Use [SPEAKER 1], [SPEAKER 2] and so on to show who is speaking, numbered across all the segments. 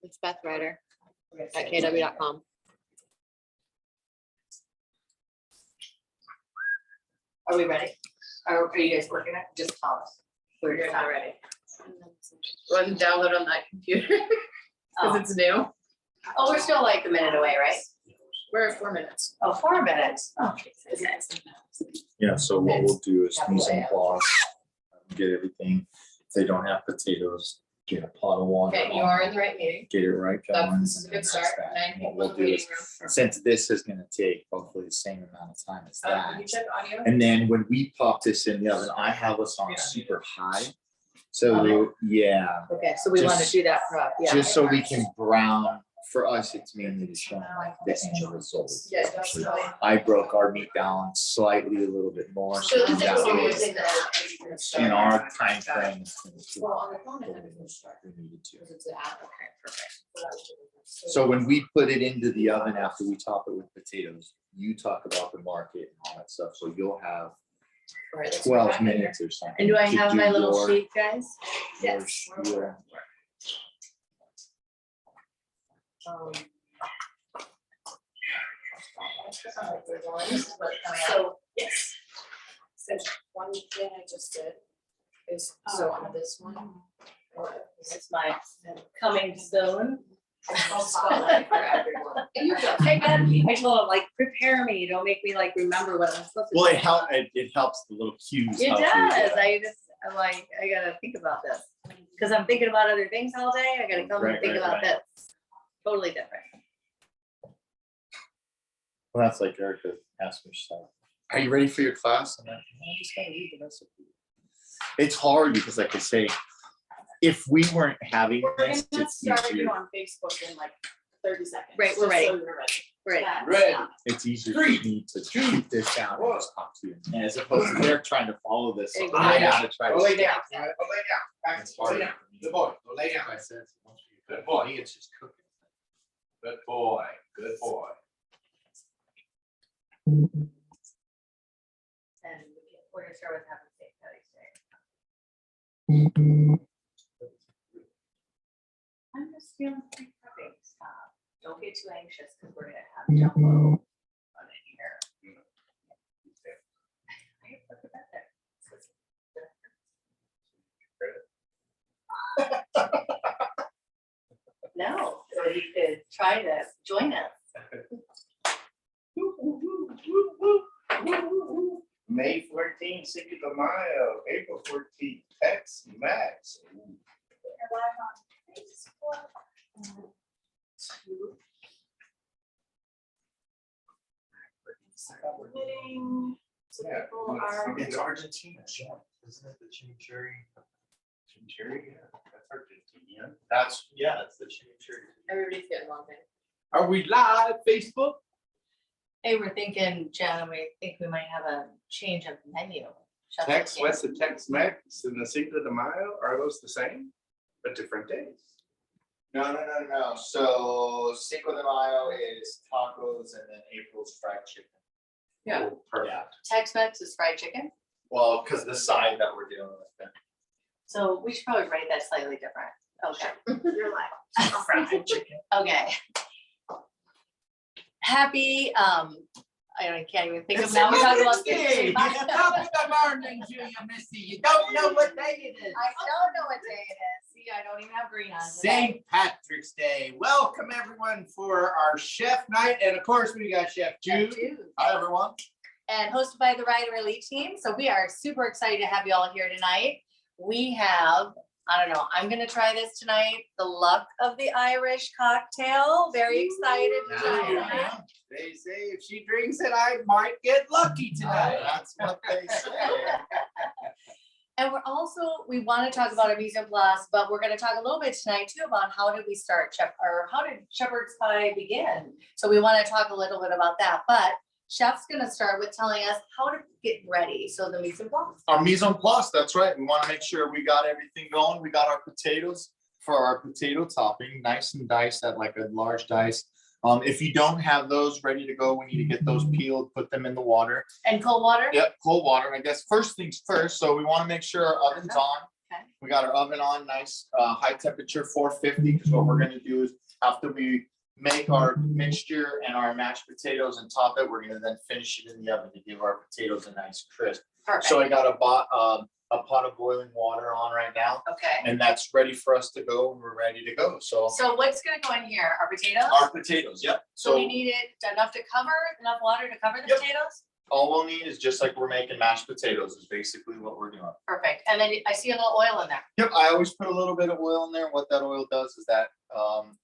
[SPEAKER 1] It's Beth Ryder at kw.com.
[SPEAKER 2] Are we ready? Are you guys working it? Just tell us. We're not ready.
[SPEAKER 3] Wasn't download on that computer because
[SPEAKER 2] Oh.
[SPEAKER 3] it's new.
[SPEAKER 2] Oh, we're still like a minute away, right?
[SPEAKER 3] We're at 4 minutes.
[SPEAKER 2] Oh, 4 minutes. Oh, okay.
[SPEAKER 4] Yeah, so what we'll do is mise en place, get everything. If they don't have potatoes, get a pot of water.
[SPEAKER 3] Okay, you are in the right meeting.
[SPEAKER 4] Get it right going.
[SPEAKER 3] This is a
[SPEAKER 4] and then
[SPEAKER 3] good start.
[SPEAKER 4] that's that.
[SPEAKER 3] 9
[SPEAKER 4] What
[SPEAKER 3] people
[SPEAKER 4] we'll
[SPEAKER 3] in
[SPEAKER 4] do
[SPEAKER 3] the
[SPEAKER 4] is,
[SPEAKER 3] waiting room.
[SPEAKER 4] since this is gonna take hopefully the same amount of time as
[SPEAKER 3] You
[SPEAKER 4] that.
[SPEAKER 3] check audio?
[SPEAKER 4] And then when we pop this in the oven, I have us on super high. So, yeah,
[SPEAKER 2] Okay, so we want to
[SPEAKER 4] Just-
[SPEAKER 2] do that prep, yeah.
[SPEAKER 4] just so we can brown. For us, it's mainly to show like the end result.
[SPEAKER 3] Yeah, definitely.
[SPEAKER 4] I broke our meat balance slightly a little bit more.
[SPEAKER 3] So this is
[SPEAKER 4] that
[SPEAKER 3] what we're
[SPEAKER 4] way,
[SPEAKER 3] using
[SPEAKER 4] in our time frame, it's gonna take
[SPEAKER 3] Well, on the phone, I
[SPEAKER 4] what
[SPEAKER 3] have
[SPEAKER 4] we
[SPEAKER 3] it in start.
[SPEAKER 4] needed to.
[SPEAKER 3] Because it's an app. Okay, perfect.
[SPEAKER 4] So when we put it into the oven after we top it with potatoes, you talk about the market and all that stuff, so you'll have
[SPEAKER 3] All right, let's go
[SPEAKER 4] 12
[SPEAKER 3] back in here.
[SPEAKER 4] minutes or something.
[SPEAKER 2] And do I
[SPEAKER 4] to
[SPEAKER 2] have
[SPEAKER 4] do
[SPEAKER 2] my little
[SPEAKER 4] your-
[SPEAKER 2] sheet, guys?
[SPEAKER 4] your
[SPEAKER 2] Yes.
[SPEAKER 4] spiel.
[SPEAKER 3] So, yes. So one thing I just did is, so on this one.
[SPEAKER 2] It's my coming soon.
[SPEAKER 3] I'll spotlight for everyone. You're done.
[SPEAKER 2] I told him, like, prepare me, don't make me like remember what I'm supposed to.
[SPEAKER 4] Well,
[SPEAKER 2] do.
[SPEAKER 4] it helps the little cues.
[SPEAKER 2] It
[SPEAKER 4] help you,
[SPEAKER 2] does,
[SPEAKER 4] yeah.
[SPEAKER 2] I'm like, I gotta think about this, because I'm thinking about other things all day, I gotta come and
[SPEAKER 4] Right,
[SPEAKER 2] think
[SPEAKER 4] right,
[SPEAKER 2] about
[SPEAKER 4] right.
[SPEAKER 2] this. Totally different.
[SPEAKER 4] Well, that's like Erica asked me, she's like, are you ready for your class? I'm like, "No, I just gotta read the recipe. It's hard because like I say, if we weren't having this, it's easier,
[SPEAKER 3] on Facebook in like 30 seconds.
[SPEAKER 2] Right, we're ready. Right.
[SPEAKER 4] it's easier for me to shoot this down and just talk to you. And as opposed to they're trying to follow this. So I gotta try to.
[SPEAKER 5] Go lay
[SPEAKER 4] stay-
[SPEAKER 5] down, all right? Go lay down.
[SPEAKER 4] It's harder
[SPEAKER 5] Lay down.
[SPEAKER 4] for me.
[SPEAKER 5] Good boy, go lay down.
[SPEAKER 4] I said, once we
[SPEAKER 5] Good
[SPEAKER 4] put
[SPEAKER 5] boy.
[SPEAKER 4] it in, it's just cooking.
[SPEAKER 5] Good boy, good boy.
[SPEAKER 2] And we're gonna start with having steak patties today. I'm just feeling pretty prepping, stop, don't get too anxious, because we're gonna have jumbo on it here. I have to put that there. No, so you could try to join us.
[SPEAKER 5] May 14th, Cinco de Mayo, April 14th, Tex Max.
[SPEAKER 3] So
[SPEAKER 5] Yeah,
[SPEAKER 3] people are.
[SPEAKER 4] It's Argentina, isn't it the chimichurri?
[SPEAKER 5] Chimichurri, yeah, that's Argentina.
[SPEAKER 4] That's the chimichurri.
[SPEAKER 3] Everybody's getting one thing.
[SPEAKER 5] Are we live, Facebook?
[SPEAKER 2] Hey, we're thinking, Jen, we think we might have a change of menu. Shepherd
[SPEAKER 5] Tex,
[SPEAKER 2] came.
[SPEAKER 5] what's the Tex Mex and the Cinco de Mayo? Are those the same, but different days?
[SPEAKER 4] No. So Cinco de Mayo is tacos and then April's fried chicken.
[SPEAKER 3] Yeah.
[SPEAKER 5] Perfect.
[SPEAKER 2] Tex-Mex is fried chicken,
[SPEAKER 4] Well, because the side that we're dealing with. then.
[SPEAKER 2] so we should probably write that slightly different. Okay,
[SPEAKER 3] You're live.
[SPEAKER 4] Fried chicken.
[SPEAKER 2] okay. Happy, I can't even think of now, we're talking about.
[SPEAKER 5] Hey, top of the morning to you, Missy. You don't know what day it is.
[SPEAKER 2] I don't know what day it is, see, I don't even have green on today.
[SPEAKER 5] St. Patrick's Day. Welcome everyone for our chef night. And of course, we got Chef Jude. Hi, everyone.
[SPEAKER 2] And hosted by the Rider Elite team. So we are super excited to have you all here tonight. We have, I don't know, I'm gonna try this tonight, the Luck of the Irish cocktail. Very excited to try that.
[SPEAKER 5] They say if she drinks it, I might get lucky tonight.
[SPEAKER 4] That's what they say.
[SPEAKER 2] And we're also, we want to talk about a mise en place, but we're gonna talk a little bit tonight too about how did we start how did Shepherd's Pie begin? So we want to talk a little bit about that, but Chef's gonna start with telling us how to get ready. So the mise en place.
[SPEAKER 4] Our mise en place, that's right. We want to make sure we got everything going. We got our potatoes for our potato topping, nice and diced at like a large dice. If you don't have those ready to go, we need to get those peeled, put them in the water.
[SPEAKER 2] And cold water?
[SPEAKER 4] Yep, cold water. I guess first things first. So we want to make sure our oven's on.
[SPEAKER 2] Okay.
[SPEAKER 4] We got our oven on, nice, high temperature, 450, because what we're gonna do is after we make our mixture and our mashed potatoes and top it, we're gonna then finish it in the oven to give our potatoes a nice crisp.
[SPEAKER 2] Perfect.
[SPEAKER 4] So I got a pot of boiling water on right now,
[SPEAKER 2] Okay.
[SPEAKER 4] and that's ready for us to go, and we're ready to go. So
[SPEAKER 2] So what's gonna go in here? Our potatoes?
[SPEAKER 4] our potatoes, yep.
[SPEAKER 2] So we need it enough to cover, enough water to cover the
[SPEAKER 4] Yep.
[SPEAKER 2] potatoes?
[SPEAKER 4] All we'll need is just like we're making mashed potatoes is basically what we're doing.
[SPEAKER 2] Perfect. And then I see a little oil in there.
[SPEAKER 4] Yep, I always put a little bit of oil in there. What that oil does is that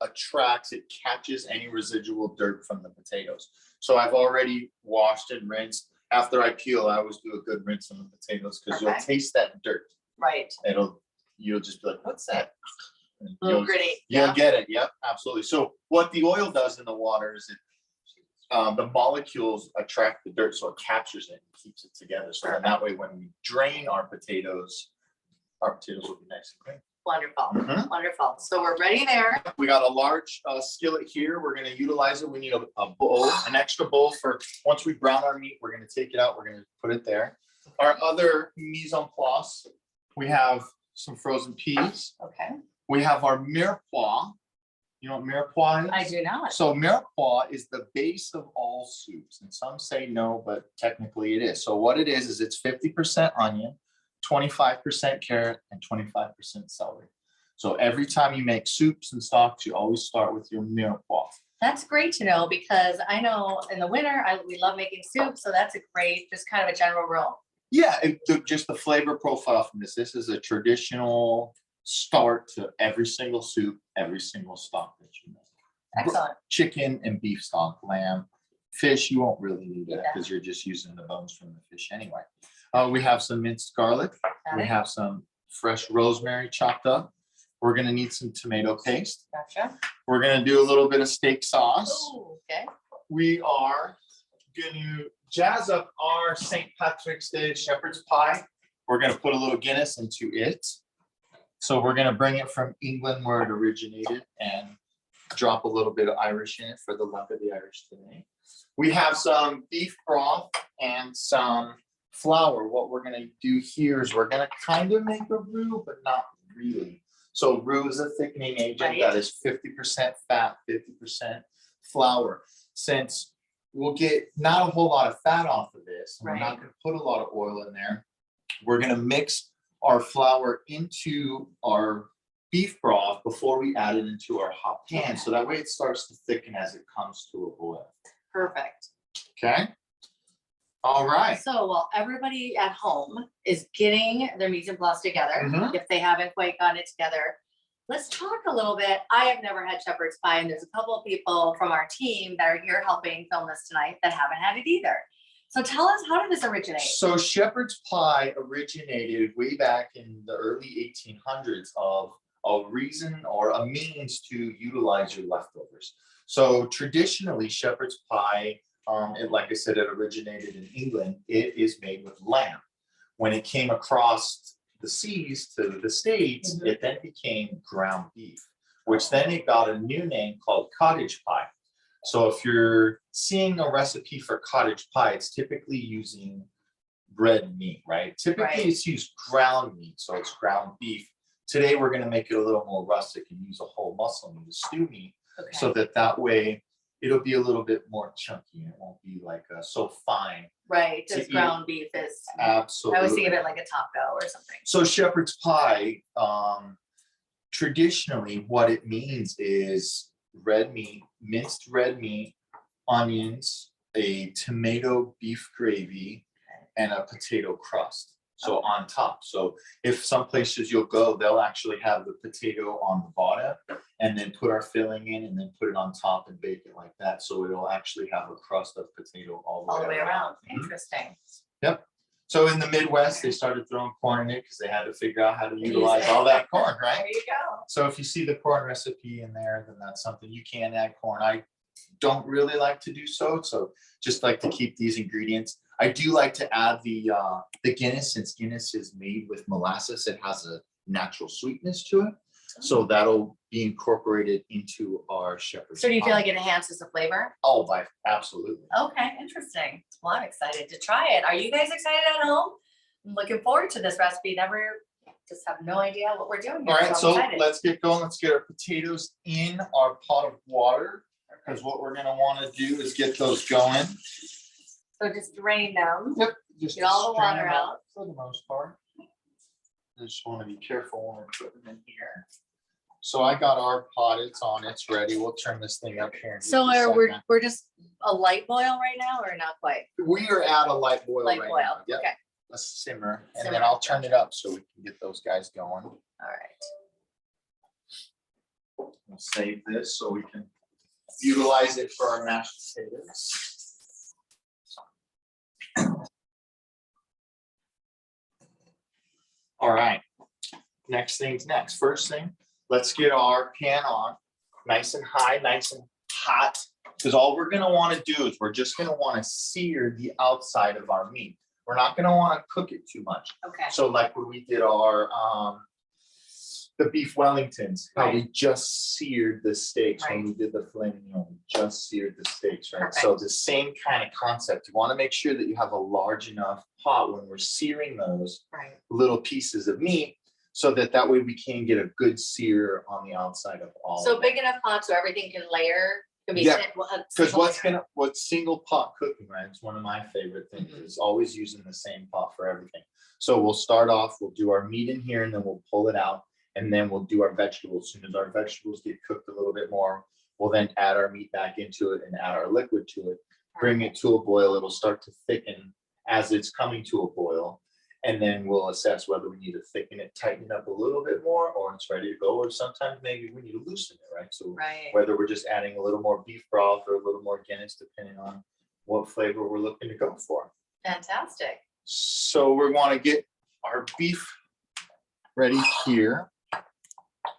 [SPEAKER 4] attracts, it catches any residual dirt from the potatoes. So I've already washed and rinsed. After I peel, I always do a good rinse on the potatoes because you'll
[SPEAKER 2] Okay.
[SPEAKER 4] taste that dirt.
[SPEAKER 2] Right.
[SPEAKER 4] You'll just be like, what's that? And
[SPEAKER 2] A little
[SPEAKER 4] you'll-
[SPEAKER 2] gritty.
[SPEAKER 4] You'll
[SPEAKER 2] Yeah.
[SPEAKER 4] get it. Yep, absolutely. So what the oil does in the water is the molecules attract the dirt, so it captures it and keeps it together. So then that way, when we drain our potatoes will be nice and clean.
[SPEAKER 2] Wonderful.
[SPEAKER 4] Mhm.
[SPEAKER 2] Wonderful. So we're ready there.
[SPEAKER 4] We got a large skillet here. We're gonna utilize it. We need a bowl, an extra bowl for, once we brown our meat, we're gonna take it out, we're gonna put it there. Our other mise en place, we have some frozen peas.
[SPEAKER 2] Okay.
[SPEAKER 4] We have our mirepoix. You know what mirepoix is?
[SPEAKER 2] I do not.
[SPEAKER 4] So mirepoix is the base of all soups, and some say no, but technically it is. So what it is it's 50% onion, 25% carrot, and 25% celery. So every time you make soups and stocks, you always start with your mirepoix.
[SPEAKER 2] That's great to know because I know in the winter, we love making soup. So that's a great, just kind of a general rule.
[SPEAKER 4] Yeah, just the flavor profile from this. This is a traditional start to every single soup, every single stock that you make.
[SPEAKER 2] Excellent.
[SPEAKER 4] Chicken and beef stock, lamb, fish, you won't really need that
[SPEAKER 2] Yeah.
[SPEAKER 4] because you're just using the bones from the fish anyway. We have some minced garlic.
[SPEAKER 2] Got
[SPEAKER 4] We
[SPEAKER 2] it.
[SPEAKER 4] have some fresh rosemary chopped up. We're gonna need some tomato paste.
[SPEAKER 2] Gotcha.
[SPEAKER 4] We're gonna do a little bit of steak sauce.
[SPEAKER 2] Ooh, okay.
[SPEAKER 4] We are gonna jazz up our St. Patrick's Day shepherd's pie. We're gonna put a little Guinness into it. So we're gonna bring it from England where it originated and drop a little bit of Irish in it for the luck of the Irish today. We have some beef broth and some flour. What we're gonna do here is we're gonna kind of make a roux, but not really. So roux is a thickening agent that is 50% fat, 50% flour. Since we'll get not a whole lot of fat off of this, and we're not gonna put a lot of oil in there, we're gonna mix our flour into our beef broth before we add it into our hot pan. So that way it starts to thicken as it comes to a boil.
[SPEAKER 2] Perfect.
[SPEAKER 4] Okay? All right.
[SPEAKER 2] So while everybody at home is getting their mise en place together,
[SPEAKER 4] Mhm.
[SPEAKER 2] if they haven't quite gotten it together, let's talk a little bit. I have never had shepherd's pie, and there's a couple of people from our team that are here helping film this tonight that haven't had it either. So tell us, how did this originate?
[SPEAKER 4] So shepherd's pie originated way back in the early 1800s of a reason or a means to utilize your leftovers. So traditionally, shepherd's pie, like I said, it originated in England. It is made with lamb. When it came across the seas to the States, it then became ground beef, which then it got a new name called cottage pie. So if you're seeing a recipe for cottage pie, it's typically using red meat, right? Typically
[SPEAKER 2] Right.
[SPEAKER 4] it's used ground meat, so it's ground beef. Today, we're gonna make it a little more rustic and use a whole muscle meat, a stew meat,
[SPEAKER 2] Okay.
[SPEAKER 4] so that way it'll be a little bit more chunky and it won't be like so fine.
[SPEAKER 2] Right,
[SPEAKER 4] to
[SPEAKER 2] because
[SPEAKER 4] eat.
[SPEAKER 2] ground beef is,
[SPEAKER 4] Absolutely.
[SPEAKER 2] I was thinking of it like a taco or something.
[SPEAKER 4] So shepherd's pie, traditionally, what it means is red meat, minced red meat, onions, a tomato beef gravy, and a potato crust. So on top. So if some places you'll go, they'll actually have the potato on the bottom and then put our filling in and then put it on top and bake it like that. So it'll actually have a crust of potato all
[SPEAKER 2] All the way around.
[SPEAKER 4] Mhm.
[SPEAKER 2] Interesting.
[SPEAKER 4] Yep. So in the Midwest, they started throwing corn in it because they had to figure out how to utilize all that corn, right?
[SPEAKER 2] There you go.
[SPEAKER 4] So if you see the corn recipe in there, then that's something you can add corn. I don't really like to do so just like to keep these ingredients. I do like to add the Guinness, since Guinness is made with molasses, it has a natural sweetness to it. So that'll be incorporated into our shepherd's
[SPEAKER 2] So do you feel
[SPEAKER 4] pie.
[SPEAKER 2] like it enhances the flavor?
[SPEAKER 4] Oh, absolutely.
[SPEAKER 2] Okay, interesting. Well, I'm excited to try it. Are you guys excited at home? I'm looking forward to this recipe. Never just have no idea what we're doing
[SPEAKER 4] All
[SPEAKER 2] here.
[SPEAKER 4] right,
[SPEAKER 2] I'm
[SPEAKER 4] so
[SPEAKER 2] excited.
[SPEAKER 4] let's get going. Let's get our potatoes in our pot of water. Because what we're gonna wanna do is get those going.
[SPEAKER 2] So just drain them.
[SPEAKER 4] Yep. Just
[SPEAKER 2] Get all the
[SPEAKER 4] strain
[SPEAKER 2] water
[SPEAKER 4] them
[SPEAKER 2] out.
[SPEAKER 4] for the most part. Just wanna be careful when we're putting them in here. So I got our pot, it's on, it's ready. We'll turn this thing up here. in just
[SPEAKER 2] So
[SPEAKER 4] a
[SPEAKER 2] we're
[SPEAKER 4] second.
[SPEAKER 2] just a light boil right now or not quite?
[SPEAKER 4] We are at a light boil
[SPEAKER 2] Light
[SPEAKER 4] right
[SPEAKER 2] boil,
[SPEAKER 4] now. Yep,
[SPEAKER 2] okay,
[SPEAKER 4] a simmer, and
[SPEAKER 2] Simmer,
[SPEAKER 4] then I'll turn it up so we can get those guys going.
[SPEAKER 2] all right.
[SPEAKER 4] We'll save this so we can utilize it for our mashed potatoes. All right, next thing's next. First thing, let's get our pan on, nice and high, nice and hot. Because all we're gonna wanna do is we're just gonna wanna sear the outside of our meat. We're not gonna wanna cook it too much.
[SPEAKER 2] Okay,
[SPEAKER 4] So like when we did our, the beef Wellingtons, how we just seared the steaks when we did the filet mignon, we just seared the steaks, right? So the same kind of concept. You want to make sure that you have a large enough pot when we're searing those
[SPEAKER 2] right.
[SPEAKER 4] little pieces of meat, so that that way we can get a good sear on the outside of all.
[SPEAKER 2] So
[SPEAKER 4] of them.
[SPEAKER 2] big enough pot so everything can layer, can be.
[SPEAKER 4] Yeah,
[SPEAKER 2] sent- well, a
[SPEAKER 4] Because
[SPEAKER 2] single layer.
[SPEAKER 4] what's single pot cooking, right? It's one of my favorite things, is always using the same pot for everything. So we'll start off, we'll do our meat in here and then we'll pull it out. And then we'll do our vegetables. As soon as our vegetables get cooked a little bit more, we'll then add our meat back into it and add our liquid to it. Bring it to a boil. It'll start to thicken as it's coming to a boil. And then we'll assess whether we need to thicken it, tighten it up a little bit more, or it's ready to go. Or sometimes maybe we need to loosen it, right? So
[SPEAKER 2] Right,
[SPEAKER 4] whether we're just adding a little more beef broth or a little more Guinness, depending on what flavor we're looking to go for.
[SPEAKER 2] fantastic.
[SPEAKER 4] So we want to get our beef ready here.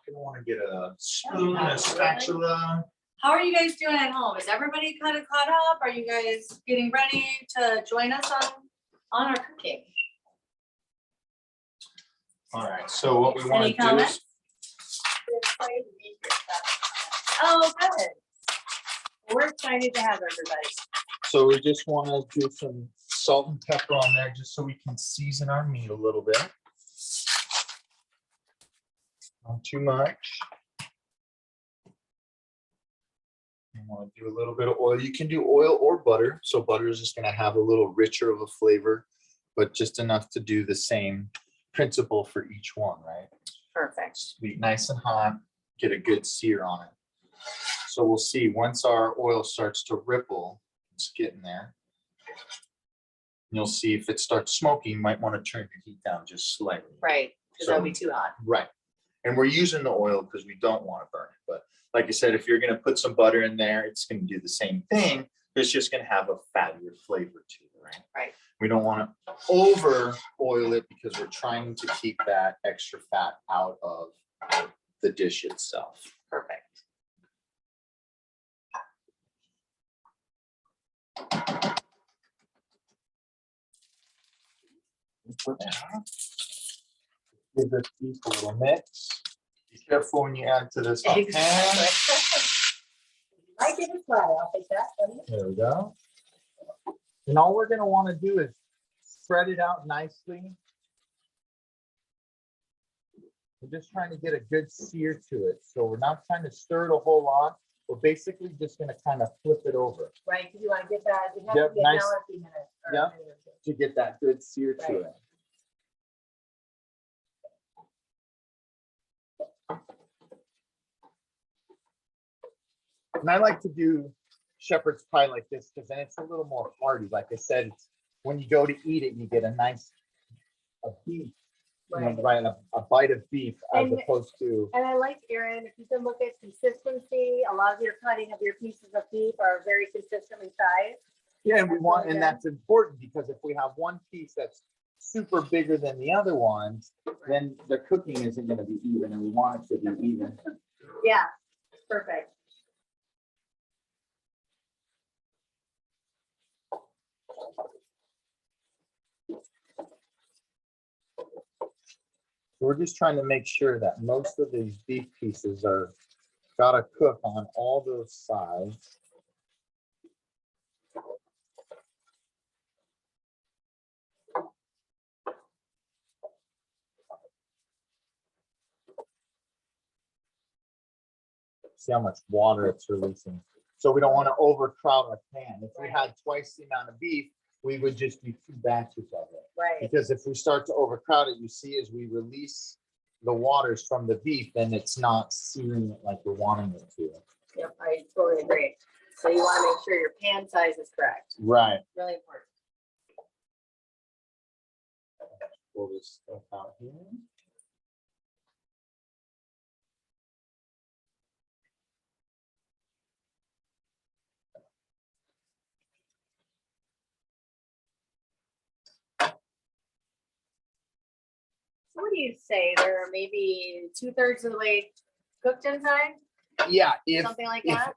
[SPEAKER 4] Gonna want to get a spoon, a spatula.
[SPEAKER 2] How are you guys doing at home? Is everybody kind of caught up? Are you guys getting ready to join us on our cooking?
[SPEAKER 4] All right, so what we want
[SPEAKER 2] Any
[SPEAKER 4] to do
[SPEAKER 2] comments?
[SPEAKER 4] is,
[SPEAKER 2] Oh, good.
[SPEAKER 3] We're excited to have everybody.
[SPEAKER 4] so we just want to do some salt and pepper on there just so we can season our meat a little bit. Not too much. You want to do a little bit of oil. You can do oil or butter. So butter is just going to have a little richer of a flavor, but just enough to do the same principle for each one, right?
[SPEAKER 2] Perfect.
[SPEAKER 4] Be nice and hot, get a good sear on it. So we'll see once our oil starts to ripple, it's getting there. You'll see if it starts smoking, you might want to turn your heat down just slightly.
[SPEAKER 2] Right, because that'll be too hot.
[SPEAKER 4] Right. And we're using the oil because we don't want to burn it. But like I said, if you're going to put some butter in there, it's going to do the same thing. It's just going to have a fattier flavor to it, right?
[SPEAKER 2] Right.
[SPEAKER 4] We don't want to over oil it because we're trying to keep that extra fat out of the dish itself.
[SPEAKER 2] Perfect.
[SPEAKER 4] Give this beef a little mix. Be careful when you add to this hot pan.
[SPEAKER 3] I give it a try. I'll take that.
[SPEAKER 4] There we go. And all we're gonna wanna do is spread it out nicely. We're just trying to get a good sear to it. So we're not trying to stir it a whole lot. We're basically just gonna kind of flip it over
[SPEAKER 3] Right, because you want to get that, it has
[SPEAKER 4] Yep,
[SPEAKER 3] to be a
[SPEAKER 4] nice.
[SPEAKER 3] hour, few minutes. or a
[SPEAKER 4] Yep.
[SPEAKER 3] minute or two.
[SPEAKER 4] to get that good sear to
[SPEAKER 3] Right.
[SPEAKER 4] it. And I like to do shepherd's pie like this because then it's a little more hearty. Like I said, when you go to eat it, you get a nice beef,
[SPEAKER 3] Right.
[SPEAKER 4] right, a bite of beef as
[SPEAKER 3] And-
[SPEAKER 4] opposed to,
[SPEAKER 3] And I like, Erin, if you can look at consistency, a lot of your cutting of your pieces of beef are very consistently sized.
[SPEAKER 4] yeah, and we
[SPEAKER 3] That's
[SPEAKER 4] want,
[SPEAKER 3] really
[SPEAKER 4] and
[SPEAKER 3] good.
[SPEAKER 4] that's important because if we have one piece that's super bigger than the other ones, then the cooking isn't gonna be even and we want it to be even.
[SPEAKER 3] Yeah, perfect.
[SPEAKER 4] We're just trying to make sure that most of these beef pieces are gotta cook on all those sides. See how much water it's releasing. So we don't want to overcrowd our pan. If we had twice the amount of beef, we would just do 2 batches of it.
[SPEAKER 3] Right.
[SPEAKER 4] Because if we start to overcrowd it, you see as we release the waters from the beef, then it's not searing it like we're wanting it to.
[SPEAKER 3] Yep, I totally agree. So you want to make sure your pan size is correct.
[SPEAKER 4] Right.
[SPEAKER 3] Really important.
[SPEAKER 4] Pull this stuff out here.
[SPEAKER 3] So what do you say? They're maybe 2/3 of the way cooked inside,
[SPEAKER 4] Yeah, if
[SPEAKER 3] something like
[SPEAKER 4] if-
[SPEAKER 3] that?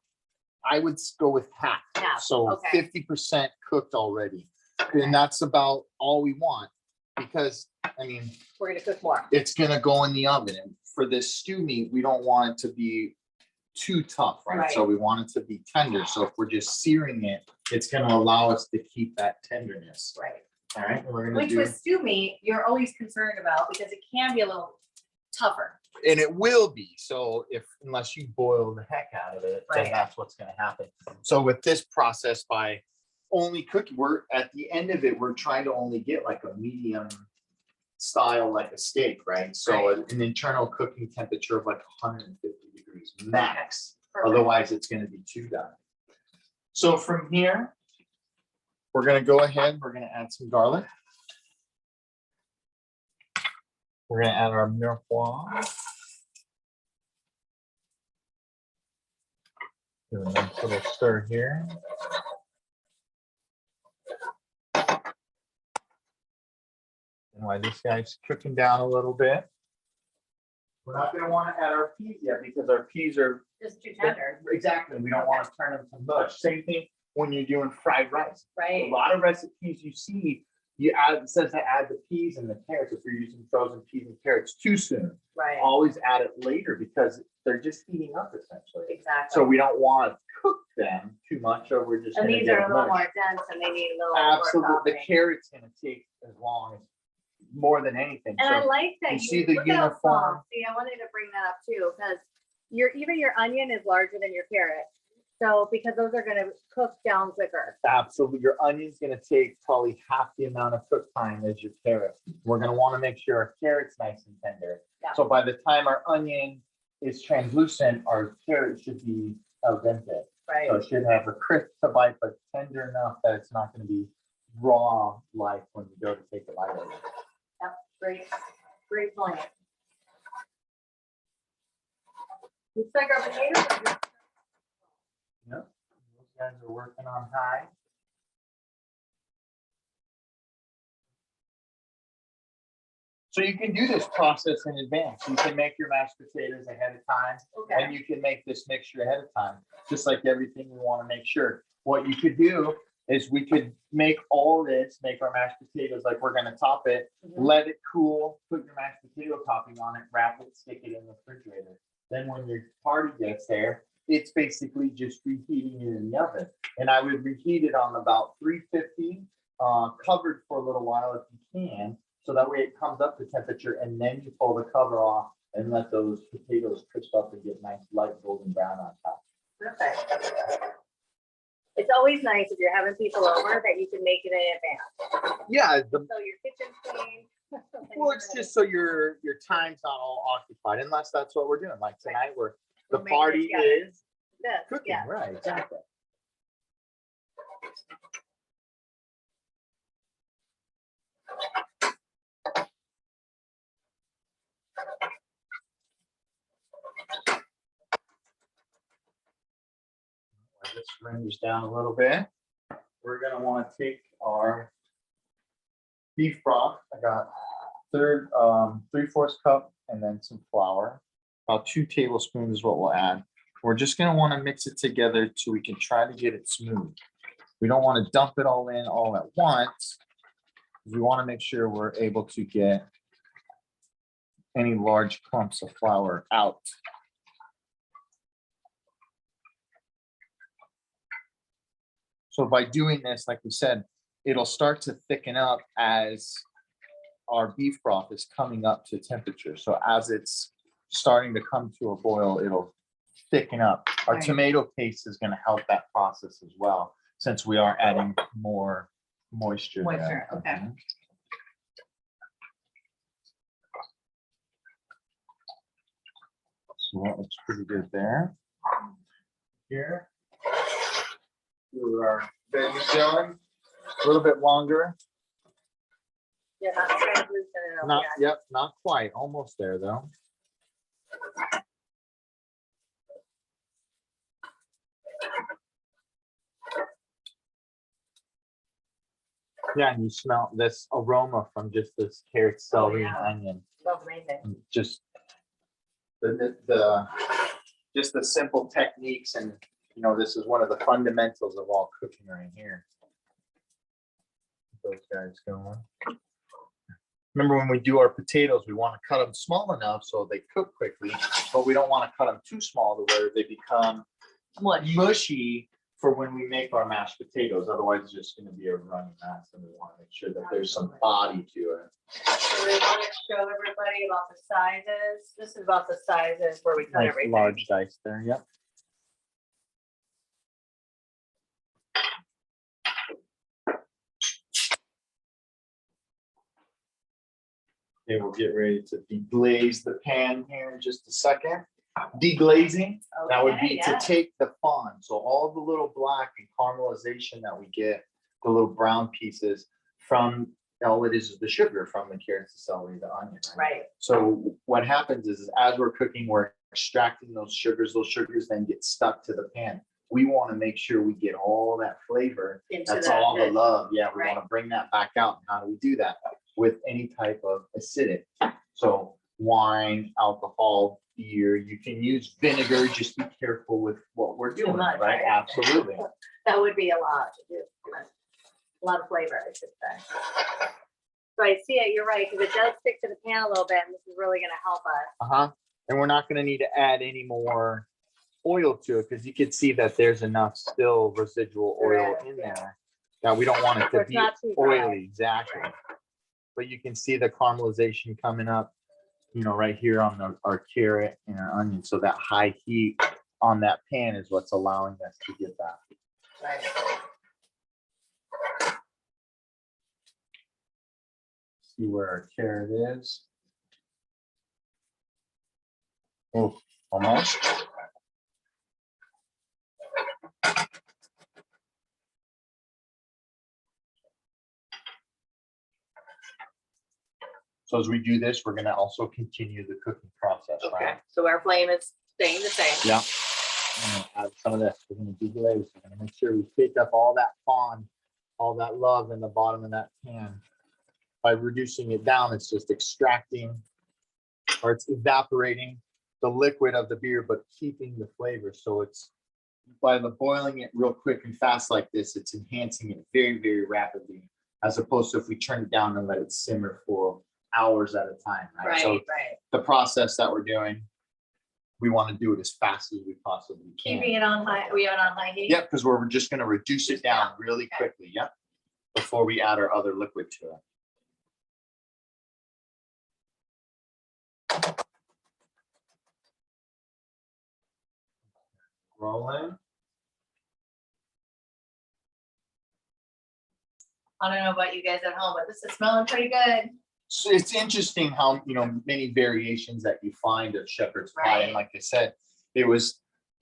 [SPEAKER 4] I would go with half.
[SPEAKER 3] Half,
[SPEAKER 4] So
[SPEAKER 3] okay.
[SPEAKER 4] 50% cooked already. And that's about all we want. Because, I mean,
[SPEAKER 3] We're gonna cook more.
[SPEAKER 4] it's gonna go in the oven. And for this stew meat, we don't want it to be too tough, right? So we want it to be tender. So if we're just searing it, it's gonna allow us to keep that tenderness.
[SPEAKER 2] Right.
[SPEAKER 4] All right, and we're gonna
[SPEAKER 2] Which
[SPEAKER 4] do,
[SPEAKER 2] with stew meat, you're always concerned about because it can be a little tougher.
[SPEAKER 4] and it will be. So if, unless you boil the heck out of it, then
[SPEAKER 2] Right.
[SPEAKER 4] that's what's gonna happen. So with this process, by only cooking, we're at the end of it, we're trying to only get like a medium style, like a steak, right? So an internal cooking temperature of like 150 degrees max.
[SPEAKER 2] Perfect.
[SPEAKER 4] Otherwise, it's gonna be too done. So from here, we're gonna go ahead, we're gonna add some garlic. We're gonna add our mirepoix. Do a nice little stir here. And while this guy's cooking down a little bit, we're not gonna wanna add our peas yet because our peas are
[SPEAKER 2] Just too tender.
[SPEAKER 4] exactly, we don't wanna turn them to mush. Same thing when you're doing fried rice. A
[SPEAKER 2] Right.
[SPEAKER 4] lot of recipes you see, you add, it says to add the peas and the carrots if you're using frozen peas and carrots too soon.
[SPEAKER 2] Right.
[SPEAKER 4] Always add it later because they're just heating up essentially.
[SPEAKER 2] Exactly.
[SPEAKER 4] So we don't want to cook them too much or we're just
[SPEAKER 3] And
[SPEAKER 4] gonna
[SPEAKER 3] these
[SPEAKER 4] get
[SPEAKER 3] are a little
[SPEAKER 4] mush.
[SPEAKER 3] more dense and they need a little more
[SPEAKER 4] Absolutely, the
[SPEAKER 3] softening.
[SPEAKER 4] carrot's gonna take as long as, more than anything.
[SPEAKER 3] And I
[SPEAKER 4] So
[SPEAKER 3] like that.
[SPEAKER 4] you see the
[SPEAKER 3] look at how
[SPEAKER 4] uniform-
[SPEAKER 3] soft. See, I wanted to bring that up too, because even your onion is larger than your carrot. So because those are gonna cook down quicker.
[SPEAKER 4] absolutely, your onion's gonna take probably half the amount of cook time as your carrot. We're gonna wanna make sure our carrot's nice and tender.
[SPEAKER 3] Yeah.
[SPEAKER 4] So by the time our onion is translucent, our carrot should be al dente.
[SPEAKER 3] Right.
[SPEAKER 4] So it should have a crisp to bite, but tender enough that it's not gonna be raw like when you go to take it out of it.
[SPEAKER 3] Great, great point. Looks like our potatoes are good.
[SPEAKER 4] Yep, those guys are working on high. So you can do this process in advance. You can make your mashed potatoes ahead of time,
[SPEAKER 3] Okay.
[SPEAKER 4] and you can make this mixture ahead of time, just like everything we want to make sure. What you could do is we could make all this, make our mashed potatoes like we're gonna top it,
[SPEAKER 3] Mhm.
[SPEAKER 4] let it cool, put your mashed potato topping on it, wrap it, stick it in the refrigerator. Then when your party gets there, it's basically just reheating it in the oven. And I would reheat it on about 350, covered for a little while if you can. So that way it comes up to temperature and then you pull the cover off and let those potatoes crisp up and get nice light golden brown on top.
[SPEAKER 3] Perfect. It's always nice if you're having people over that you can make it in advance.
[SPEAKER 4] Yeah,
[SPEAKER 3] So your kitchen's clean.
[SPEAKER 4] well, it's just so your time's not all occupied, unless that's what we're doing. Like tonight, the
[SPEAKER 3] We're making it
[SPEAKER 4] party
[SPEAKER 3] together.
[SPEAKER 4] is
[SPEAKER 3] This,
[SPEAKER 4] cooking,
[SPEAKER 3] yeah.
[SPEAKER 4] right? Exactly. This renders down a little bit. We're gonna want to take our beef broth. I got 3/4 cup and then some flour. About 2 tablespoons is what we'll add. We're just gonna want to mix it together so we can try to get it smooth. We don't want to dump it all in all at once. We want to make sure we're able to get any large clumps of flour out. So by doing this, like we said, it'll start to thicken up as our beef broth is coming up to temperature. So as it's starting to come to a boil, it'll thicken up. Our
[SPEAKER 2] Right.
[SPEAKER 4] tomato paste is gonna help that process as well, since we are adding more moisture there.
[SPEAKER 2] Moisture, okay.
[SPEAKER 4] So that looks pretty good there. Here. Do our Venezuelan, a little bit longer.
[SPEAKER 3] Yeah, not translucent enough
[SPEAKER 4] Not,
[SPEAKER 3] yet.
[SPEAKER 4] yep, not quite, almost there though. Yeah, and you smell this aroma from just this carrot, celery, and
[SPEAKER 2] yeah.
[SPEAKER 4] onion.
[SPEAKER 3] Smells amazing.
[SPEAKER 4] And just just the simple techniques, and you know, this is one of the fundamentals of all cooking right here. Those guys going. Remember, when we do our potatoes, we want to cut them small enough so they cook quickly, but we don't want to cut them too small to where they become mushy for when we make our mashed potatoes. Otherwise, it's just going to be a runny mess, and we want to make sure that there's some body to it.
[SPEAKER 3] So we want to show everybody about the sizes. This is about the sizes where we cut
[SPEAKER 4] Nice
[SPEAKER 3] everything.
[SPEAKER 4] large dice there. Yep. Okay, we'll get ready to deglaze the pan here in just a second. Deglazing, that would be to take the fond, so all the little black and caramelization that we get, the little brown pieces from, all it is the sugar from the carrots, the celery, the onion.
[SPEAKER 2] Right.
[SPEAKER 4] So what happens is as we're cooking, we're extracting those sugars then get stuck to the pan. We want to make sure we get all that flavor.
[SPEAKER 2] Into
[SPEAKER 4] That's
[SPEAKER 2] the
[SPEAKER 4] all the
[SPEAKER 2] dish.
[SPEAKER 4] love. Yeah, we
[SPEAKER 2] Right.
[SPEAKER 4] want to bring that back out. And how do we do that? With any type of acidic. So wine, alcohol, beer, you can use vinegar. Just be careful with what we're doing,
[SPEAKER 2] much,
[SPEAKER 4] right?
[SPEAKER 2] right?
[SPEAKER 4] Absolutely.
[SPEAKER 3] That would be a lot to do. A lot of flavor, I should say. So I see it, you're right, because it does stick to the pan a little bit, and this is really gonna help us.
[SPEAKER 4] Uh-huh. And we're not going to need to add any more oil to it, because you can see that there's enough still residual oil in there. Now, we don't want it
[SPEAKER 3] So
[SPEAKER 4] to
[SPEAKER 3] it's
[SPEAKER 4] be
[SPEAKER 3] not too dry.
[SPEAKER 4] oily, exactly. But you can see the caramelization coming up, you know, right here on our carrot and our onion. So that high heat on that pan is what's allowing us to get that.
[SPEAKER 2] Right.
[SPEAKER 4] See where our carrot is. Oh, almost. So as we do this, we're gonna also continue the cooking process,
[SPEAKER 3] Okay,
[SPEAKER 4] right?
[SPEAKER 3] so our flame is staying the same.
[SPEAKER 4] Yeah. I'm gonna add some of this. We're gonna deglaze. We're gonna make sure we pick up all that fond, all that love in the bottom of that pan. By reducing it down, it's just extracting, or it's evaporating the liquid of the beer, but keeping the flavor. So it's by the boiling it real quick and fast like this, it's enhancing it very, very rapidly, as opposed to if we turn it down and let it simmer for hours at a time, right? So
[SPEAKER 2] Right.
[SPEAKER 4] the process that we're doing, we want to do it as fast as we possibly can.
[SPEAKER 2] Keeping it on high, we on high heat?
[SPEAKER 4] Yep, because we're just going to reduce it down really quickly. Yep. Before we add our other liquid to it. Rolling.
[SPEAKER 2] I don't know about you guys at home, but this is smelling pretty good.
[SPEAKER 4] So it's interesting how, you know, many variations that you find of shepherd's pie. And
[SPEAKER 2] Right.
[SPEAKER 4] like I said, it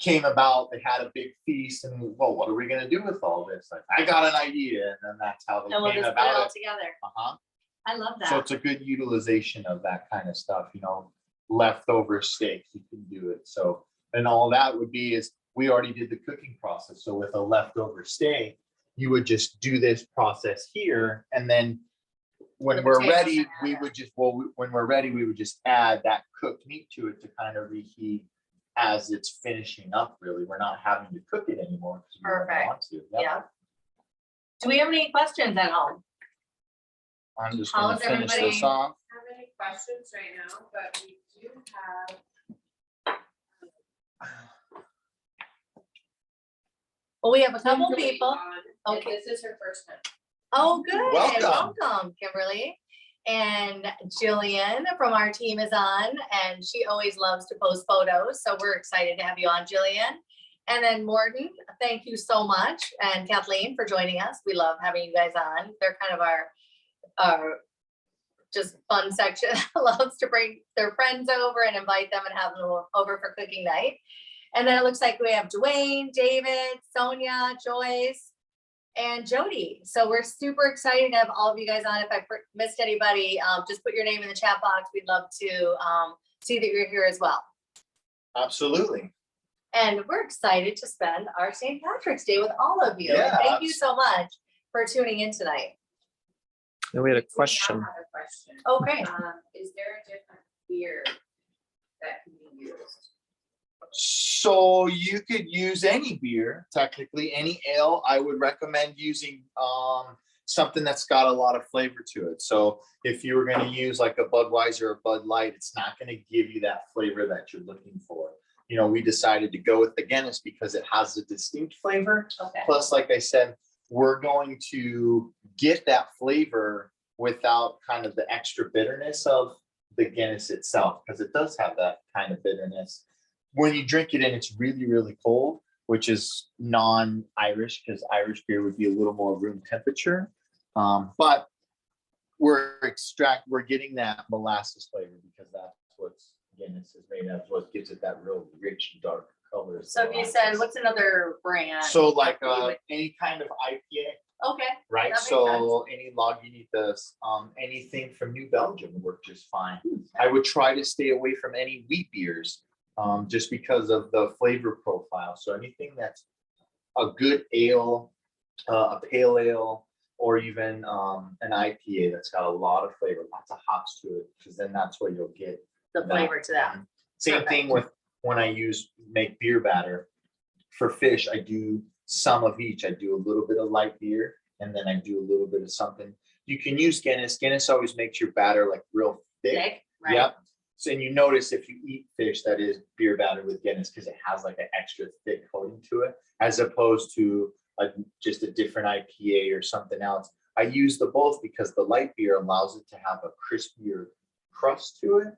[SPEAKER 4] came about, they had a big feast, and well, what are we gonna do with all this? Like, I got an idea, and then that's how they
[SPEAKER 2] And we'll
[SPEAKER 4] came
[SPEAKER 2] just put it all
[SPEAKER 4] about it.
[SPEAKER 2] together.
[SPEAKER 4] Uh-huh.
[SPEAKER 2] I love
[SPEAKER 4] So
[SPEAKER 2] that.
[SPEAKER 4] it's a good utilization of that kind of stuff, you know, leftover steak, you can do it. So, and all that would be is, we already did the cooking process. So with a leftover steak, you would just do this process here, and then when
[SPEAKER 2] The
[SPEAKER 4] we're
[SPEAKER 2] potatoes
[SPEAKER 4] ready,
[SPEAKER 2] and
[SPEAKER 4] we
[SPEAKER 2] add
[SPEAKER 4] would just, when we're ready, we would just add that cooked meat to it to kind of reheat as it's finishing up, really. We're not having to cook it anymore. 'Cause we don't
[SPEAKER 2] Perfect.
[SPEAKER 4] want to. Yep.
[SPEAKER 2] Yeah. Do we have any questions at home?
[SPEAKER 4] I'm just
[SPEAKER 2] How
[SPEAKER 4] gonna
[SPEAKER 2] is
[SPEAKER 4] finish this
[SPEAKER 2] everybody?
[SPEAKER 4] off.
[SPEAKER 6] Have any questions right now, but we do have.
[SPEAKER 2] Well, we have a couple
[SPEAKER 6] Kimberly
[SPEAKER 2] people.
[SPEAKER 6] on, and
[SPEAKER 2] Okay.
[SPEAKER 6] This is her first time.
[SPEAKER 2] Oh, good.
[SPEAKER 4] Welcome.
[SPEAKER 2] Welcome, Kimberly. And Jillian from our team is on, and she always loves to post photos. So we're excited to have you on, Jillian. And then Morton, thank you so much. And Kathleen for joining us. We love having you guys on. They're kind of our just fun section. Loves to bring their friends over and invite them and have them over for cooking night. And then it looks like we have Dwayne, David, Sonia, Joyce, and Jody. So we're super excited to have all of you guys on. If I missed anybody, just put your name in the chat box. We'd love to see that you're here as well.
[SPEAKER 4] Absolutely.
[SPEAKER 2] And we're excited to spend our St. Patrick's Day with all of you.
[SPEAKER 4] Yeah.
[SPEAKER 2] Thank you so much for tuning in tonight.
[SPEAKER 7] Then we had a
[SPEAKER 6] I
[SPEAKER 7] question.
[SPEAKER 6] have a question.
[SPEAKER 2] Okay.
[SPEAKER 6] Is there a different beer that can be used?
[SPEAKER 4] So you could use any beer, technically any ale. I would recommend using something that's got a lot of flavor to it. So if you were going to use like a Budweiser or Bud Light, it's not going to give you that flavor that you're looking for. You know, we decided to go with the Guinness because it has a distinct flavor.
[SPEAKER 2] Okay.
[SPEAKER 4] Plus, like I said, we're going to get that flavor without kind of the extra bitterness of the Guinness itself, because it does have that kind of bitterness. When you drink it and it's really, really cold, which is non-Irish, because Irish beer would be a little more room temperature. But we're getting that molasses flavor because that's what Guinness is made of, what gives it that real rich, dark color.
[SPEAKER 2] So if you said, what's another brand?
[SPEAKER 4] So like
[SPEAKER 2] that you would-
[SPEAKER 4] any kind of IPA,
[SPEAKER 2] Okay.
[SPEAKER 4] right?
[SPEAKER 2] That makes
[SPEAKER 4] So any Lagunitas, anything from New Belgium would work just fine. I would try to stay away from any wheat beers, just because of the flavor profile. So anything that's a good ale, a pale ale, or even an IPA that's got a lot of flavor, lots of hops to it, because then that's where you'll get
[SPEAKER 2] The flavor to that.
[SPEAKER 4] Same
[SPEAKER 2] Perfect.
[SPEAKER 4] thing with when I make beer batter. For fish, I do some of each. I do a little bit of light beer, and then I do a little bit of something. You can use Guinness. Guinness always makes your batter like real thick.
[SPEAKER 2] Thick, right?
[SPEAKER 4] Yep. So, and you notice if you eat fish that is beer batter with Guinness, because it has like an extra thick coating to it, as opposed to just a different IPA or something else. I use the both because the light beer allows it to have a crispier crust to it,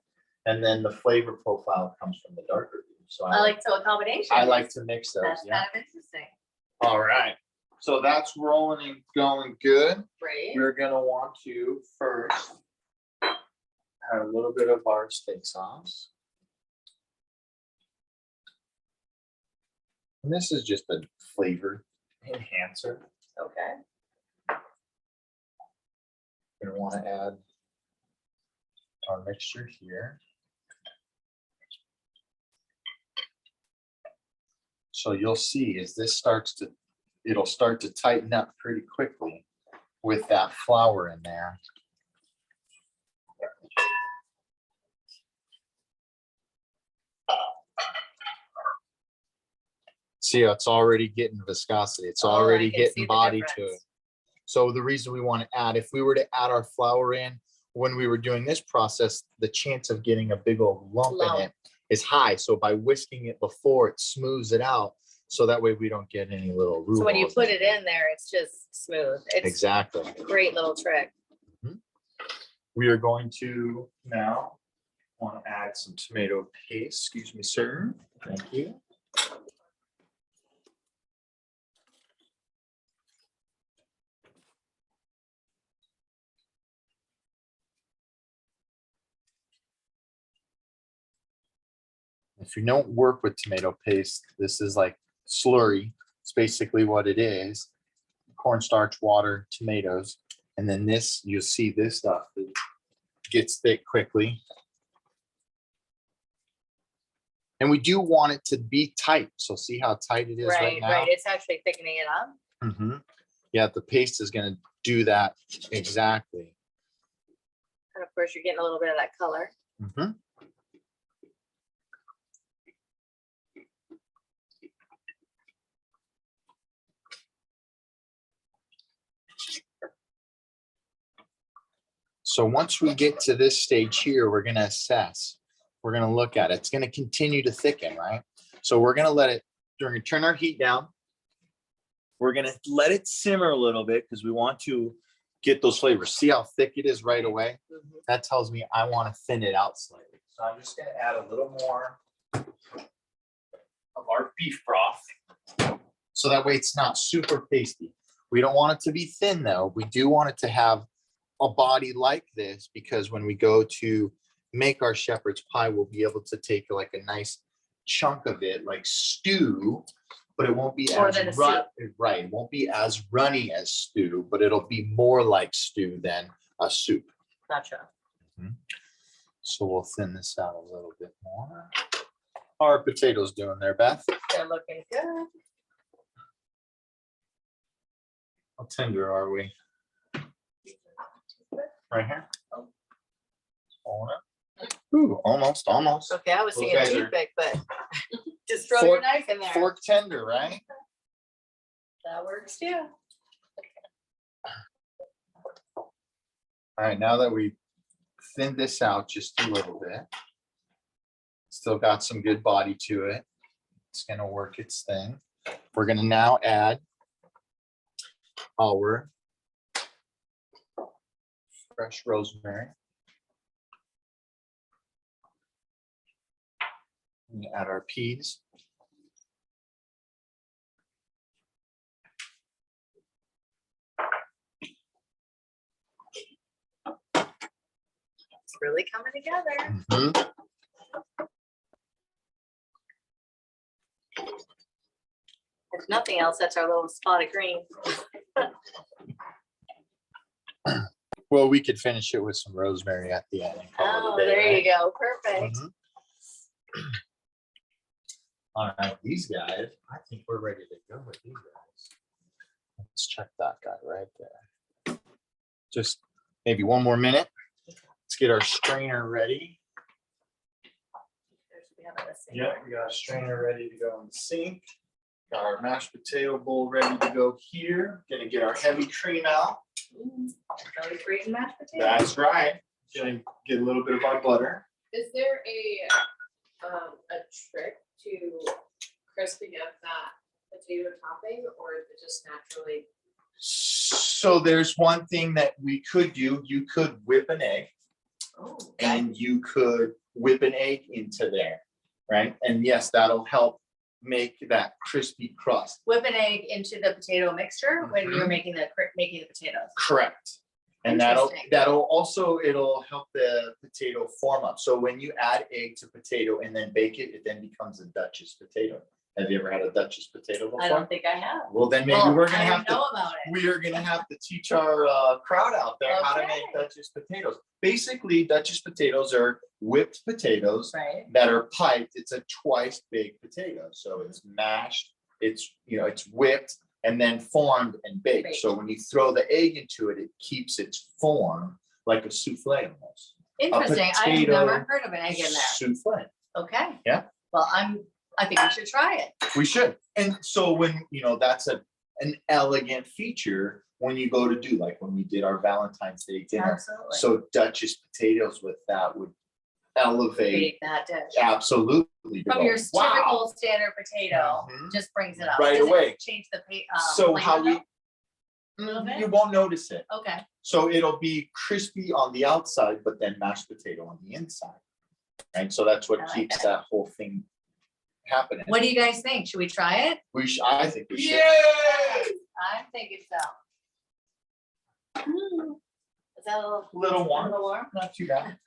[SPEAKER 4] and then the flavor profile comes from the darker beer. So
[SPEAKER 2] I like, so a combination.
[SPEAKER 4] I like to mix those.
[SPEAKER 2] That's
[SPEAKER 4] Yeah.
[SPEAKER 2] kind of interesting.
[SPEAKER 4] All right. So that's rolling and going good.
[SPEAKER 2] Great.
[SPEAKER 4] We're gonna want to first add a little bit of our steak sauce. And this is just a flavor enhancer.
[SPEAKER 2] Okay.
[SPEAKER 4] We're gonna want to add our mixture here. So you'll see as this it'll start to tighten up pretty quickly with that flour in there. See, it's already getting viscosity. It's
[SPEAKER 2] Oh, I
[SPEAKER 4] already
[SPEAKER 2] can see
[SPEAKER 4] getting
[SPEAKER 2] the
[SPEAKER 4] body to it.
[SPEAKER 2] difference.
[SPEAKER 4] So the reason we want to add, if we were to add our flour in when we were doing this process, the chance of getting a big old lump in it is high. So by whisking it before, it smooths it out. So that way we don't get any little.
[SPEAKER 2] So when you
[SPEAKER 4] roux-roux.
[SPEAKER 2] put it in there, it's just smooth. It's
[SPEAKER 4] Exactly.
[SPEAKER 2] a great little trick.
[SPEAKER 4] We are going to now want to add some tomato paste. Excuse me, sir. Thank you. If you don't work with tomato paste, this is like slurry. It's basically what it is. Cornstarch, water, tomatoes. And then this, you'll see this stuff that gets thick quickly. And we do want it to be tight. So see how tight it is right
[SPEAKER 2] Right,
[SPEAKER 4] now?
[SPEAKER 2] right. It's actually thickening it up.
[SPEAKER 4] Mhm. Yeah, the paste is going to do that exactly.
[SPEAKER 2] And of course, you're getting a little bit of that color.
[SPEAKER 4] Mhm. So once we get to this stage here, we're going to assess. We're going to look at it. It's going to continue to thicken, right? So we're going to let it, we're going to turn our heat down. We're going to let it simmer a little bit because we want to get those flavors. See how thick it is right away?
[SPEAKER 2] Mhm.
[SPEAKER 4] That tells me I want to thin it out slightly. So I'm just gonna add a little more of our beef broth. So that way it's not super pasty. We don't want it to be thin though. We do want it to have a body like this because when we go to make our shepherd's pie, we'll be able to take like a nice chunk of it, like stew, but it won't be
[SPEAKER 2] More
[SPEAKER 4] as
[SPEAKER 2] than a
[SPEAKER 4] right. It won't be as runny as stew, but it'll be more like stew than a soup.
[SPEAKER 2] Gotcha.
[SPEAKER 4] So we'll thin this out a little bit more. How are potatoes doing there, Beth?
[SPEAKER 2] They're looking good.
[SPEAKER 4] How tender are we? Right here? Hold it. Ooh, almost.
[SPEAKER 2] Okay, I was
[SPEAKER 4] Those
[SPEAKER 2] thinking
[SPEAKER 4] guys are-
[SPEAKER 2] toothpick, but just throw your knife in there.
[SPEAKER 4] Fork tender, right?
[SPEAKER 2] That works too.
[SPEAKER 4] All right, now that we thinned this out just a little bit, still got some good body to it. It's gonna work its thing. We're gonna now add our fresh rosemary. And add our peas.
[SPEAKER 2] It's really coming together.
[SPEAKER 4] Mhm.
[SPEAKER 2] If nothing else, that's our little spot of green.
[SPEAKER 4] Well, we could finish it with some rosemary at the end. And call it
[SPEAKER 2] Oh,
[SPEAKER 4] a day,
[SPEAKER 2] there
[SPEAKER 4] right?
[SPEAKER 2] you go. Perfect.
[SPEAKER 4] Mhm. All right, these guys, I think we're ready to go with these guys. Let's check that guy right there. Just maybe one more minute. Let's get our strainer ready.
[SPEAKER 2] We have it listed.
[SPEAKER 4] Yeah, we got a strainer ready to go in the sink. Got our mashed potato bowl ready to go here. Gonna get our heavy cream out.
[SPEAKER 2] Really great and mashed potatoes.
[SPEAKER 4] That's right. Gonna get a little bit of our butter.
[SPEAKER 6] Is there a trick to crisping up that potato topping, or is it just naturally?
[SPEAKER 4] So there's one thing that we could do. You could whip an egg.
[SPEAKER 2] Oh, okay.
[SPEAKER 4] And you could whip an egg into there, right? And yes, that'll help make that crispy crust.
[SPEAKER 2] Whip an egg into the potato mixture when you're
[SPEAKER 4] Mhm.
[SPEAKER 2] making the potatoes.
[SPEAKER 4] Correct. And that'll
[SPEAKER 2] Interesting.
[SPEAKER 4] also, it'll help the potato form up. So when you add egg to potato and then bake it, it then becomes a Duchess potato. Have you ever had a Duchess potato
[SPEAKER 2] I
[SPEAKER 4] before?
[SPEAKER 2] don't think I have.
[SPEAKER 4] Well, then maybe
[SPEAKER 2] Well,
[SPEAKER 4] we're gonna
[SPEAKER 2] I
[SPEAKER 4] have to,
[SPEAKER 2] know about it.
[SPEAKER 4] we are gonna have to teach our crowd out there how to make
[SPEAKER 2] Okay.
[SPEAKER 4] Duchess potatoes. Basically, Duchess potatoes are whipped potatoes
[SPEAKER 2] Right.
[SPEAKER 4] that are piped. It's a twice baked potato. So it's mashed, it's whipped and then formed and baked.
[SPEAKER 2] Baked.
[SPEAKER 4] So when you throw the egg into it, it keeps its form like a souffle almost.
[SPEAKER 2] Interesting. I've
[SPEAKER 4] potato
[SPEAKER 2] never heard of an egg in there.
[SPEAKER 4] Souffle.
[SPEAKER 2] Okay.
[SPEAKER 4] Yeah.
[SPEAKER 2] Well, I think we should try it.
[SPEAKER 4] We should. And so when, that's an elegant feature when you go to do, like when we did our Valentine's Day dinner.
[SPEAKER 2] Absolutely.
[SPEAKER 4] So Duchess potatoes with that would elevate.
[SPEAKER 2] Bake that dish.
[SPEAKER 4] Absolutely. to
[SPEAKER 2] From
[SPEAKER 4] go,
[SPEAKER 2] your
[SPEAKER 4] wow.
[SPEAKER 2] typical standard potato,
[SPEAKER 4] Mhm.
[SPEAKER 2] just brings it up.
[SPEAKER 4] Right
[SPEAKER 2] Does it
[SPEAKER 4] away.
[SPEAKER 2] Change the
[SPEAKER 4] So
[SPEAKER 2] flavor
[SPEAKER 4] how we,
[SPEAKER 2] though? Little bit?
[SPEAKER 4] you won't notice it.
[SPEAKER 2] Okay.
[SPEAKER 4] So it'll be crispy on the outside, but then mashed potato on the inside. Right? So that's what
[SPEAKER 2] I like
[SPEAKER 4] keeps
[SPEAKER 2] that.
[SPEAKER 4] that whole thing happening.
[SPEAKER 2] What do you guys think? Should we try it?
[SPEAKER 4] I think we should.
[SPEAKER 2] I'm thinking so. Is that a little,
[SPEAKER 4] Little
[SPEAKER 2] a
[SPEAKER 4] warm,
[SPEAKER 2] little warm?
[SPEAKER 4] not too bad.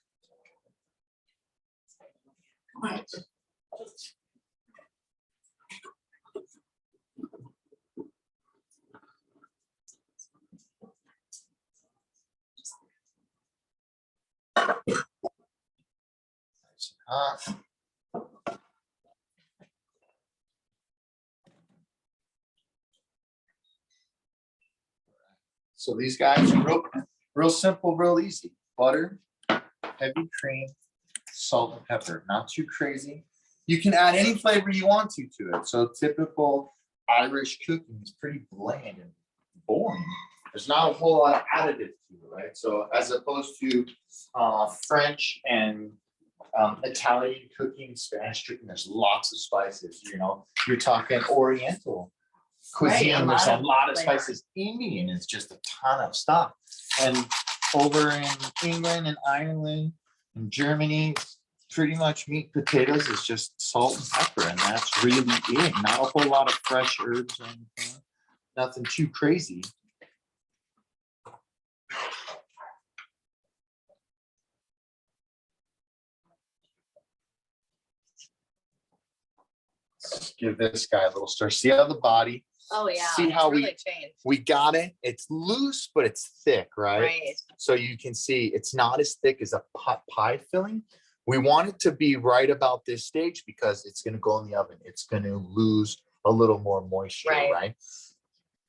[SPEAKER 4] Nice and hot. So these guys are real simple, real easy. Butter, heavy cream, salt and pepper, not too crazy. You can add any flavor you want to it. So typical Irish cooking is pretty bland and boring. There's not a whole lot of additive to it, right? So as opposed to French and Italian cooking, Spanish cooking, there's lots of spices, you're talking Oriental
[SPEAKER 2] Right, a
[SPEAKER 4] cuisine. There's a
[SPEAKER 2] lot of
[SPEAKER 4] lot of
[SPEAKER 2] flavor.
[SPEAKER 4] spices. Indian is just a ton of stuff. And over in England and Ireland and Germany, pretty much meat potatoes is just salt and pepper, and that's really it. Not a whole lot of fresh herbs or anything. Nothing too crazy. Let's give this guy a little stir. See how the body,
[SPEAKER 2] Oh, yeah.
[SPEAKER 4] See
[SPEAKER 2] it's
[SPEAKER 4] how we-
[SPEAKER 2] really changed.
[SPEAKER 4] we got it. It's loose, but it's thick, right?
[SPEAKER 2] Right.
[SPEAKER 4] So you can see it's not as thick as a pot pie filling. We want it to be right about this stage because it's going to go in the oven. It's going to lose a little more moisture,
[SPEAKER 2] Right.
[SPEAKER 4] right?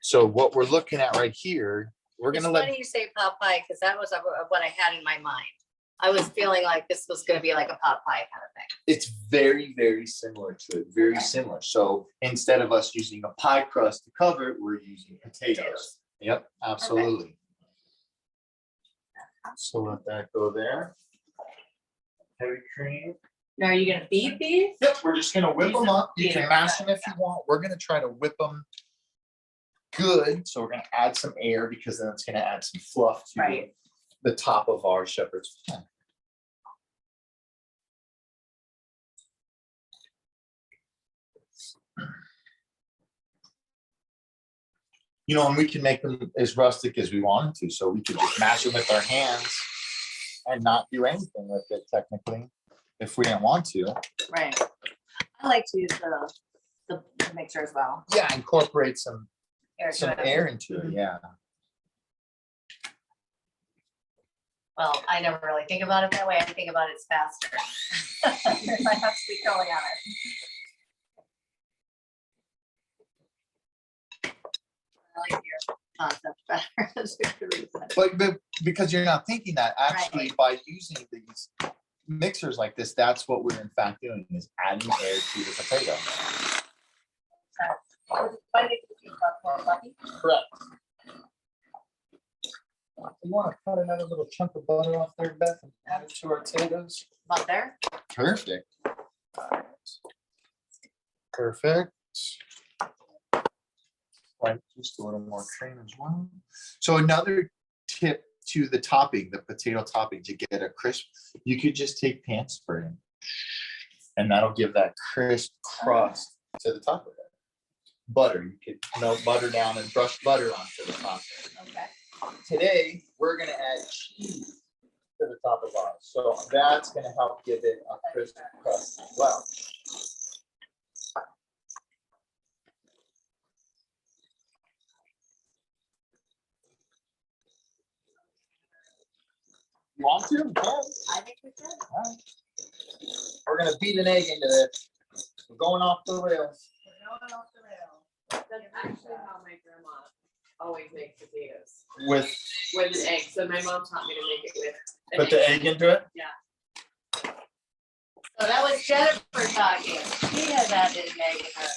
[SPEAKER 4] So what we're looking at right here, we're
[SPEAKER 2] It's
[SPEAKER 4] going to let,
[SPEAKER 2] funny you say pot pie, because that was what I had in my mind. I was feeling like this was gonna be like a pot pie kind of thing.
[SPEAKER 4] it's very, very similar to it, very similar. So instead of us using a pie crust to cover it, we're using potatoes. Yep, absolutely. So let that go there. Heavy cream.
[SPEAKER 2] Now, are you gonna beat these?
[SPEAKER 4] Yep, we're just gonna whip them up. You can
[SPEAKER 2] Beater.
[SPEAKER 4] mash them if you want. We're gonna try to whip them good. So we're gonna add some air because then it's gonna add some fluff to
[SPEAKER 2] Right.
[SPEAKER 4] the top of our shepherd's pie. You know, and we can make them as rustic as we wanted to. So we could just mash them with our hands and not do anything with it technically, if we didn't want to.
[SPEAKER 2] Right. I like to use the mixer as well.
[SPEAKER 4] Yeah, incorporate some
[SPEAKER 2] Air to
[SPEAKER 4] some
[SPEAKER 2] it.
[SPEAKER 4] air into it,
[SPEAKER 2] Mhm.
[SPEAKER 4] yeah.
[SPEAKER 2] Well, I never really think about it that way. I think about it's faster. If I have to be totally honest. I like your concept better. That's a good reason.
[SPEAKER 4] But because you're not thinking that, actually, by using these mixers like this, that's what we're in fact doing, is adding air to the potato.
[SPEAKER 2] Why did you think about more fluffy?
[SPEAKER 4] Correct. You want to cut another little chunk of butter off there, Beth, and add it to our potatoes?
[SPEAKER 2] About there?
[SPEAKER 4] Perfect. Perfect. Right, just a little more cream as well. So another tip to the topping, the potato topping, to get a crisp, you could just take pan spray and that'll give that crisp crust to the top of it. Butter, you could melt butter down and brush butter onto the top.
[SPEAKER 2] Okay.
[SPEAKER 4] Today, we're gonna add cheese to the top of ours. So that's gonna help give it a crisp crust as well. You want to? You can.
[SPEAKER 2] I think we should.
[SPEAKER 4] All right. We're gonna beat an egg into this. We're going off the rails.
[SPEAKER 6] That's actually how my grandma always makes potatoes,
[SPEAKER 4] With,
[SPEAKER 6] with an egg. So my mom taught me to make it with. an
[SPEAKER 4] put the egg into it?
[SPEAKER 2] So that was Jennifer talking. She has added an egg in her.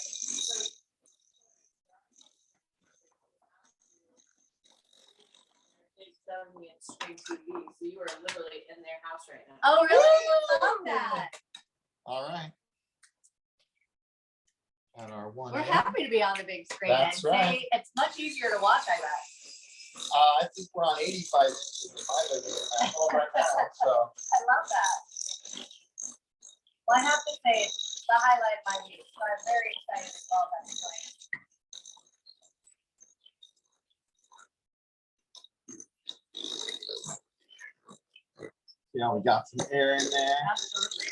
[SPEAKER 6] They sell me at Spring TV, so you are literally in their house right now.
[SPEAKER 2] Oh, really? I love that.
[SPEAKER 4] All right. And our one.
[SPEAKER 2] We're
[SPEAKER 4] egg.
[SPEAKER 2] happy to be on the big screen.
[SPEAKER 4] That's
[SPEAKER 2] I'd
[SPEAKER 4] right.
[SPEAKER 2] say it's much easier to watch, I bet.
[SPEAKER 4] I think we're on 85 inches in my living room at home right now, so.
[SPEAKER 2] I love that. Well, I have to say, it's the highlight of my week, so I'm very excited about that tonight.
[SPEAKER 4] Yeah, we got some air in there.
[SPEAKER 2] Absolutely.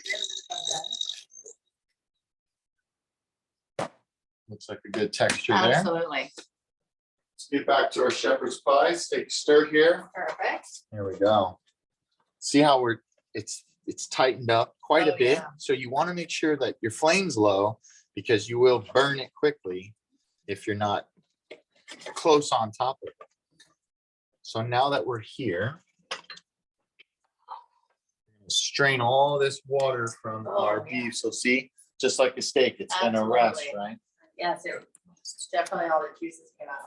[SPEAKER 4] Looks like a good texture there.
[SPEAKER 2] Absolutely.
[SPEAKER 4] Let's get back to our shepherd's pies. Take a stir here.
[SPEAKER 2] Perfect.
[SPEAKER 4] Here we go. See how it's tightened up quite a
[SPEAKER 2] Oh,
[SPEAKER 4] bit.
[SPEAKER 2] yeah.
[SPEAKER 4] So you want to make sure that your flame's low because you will burn it quickly if you're not close on top of it. So now that we're here, strain all this water from our
[SPEAKER 2] Oh, yeah.
[SPEAKER 4] beef. So see, just like a steak, it's gonna rest,
[SPEAKER 2] Absolutely.
[SPEAKER 4] right?
[SPEAKER 2] Yes, it's definitely all the juices came out.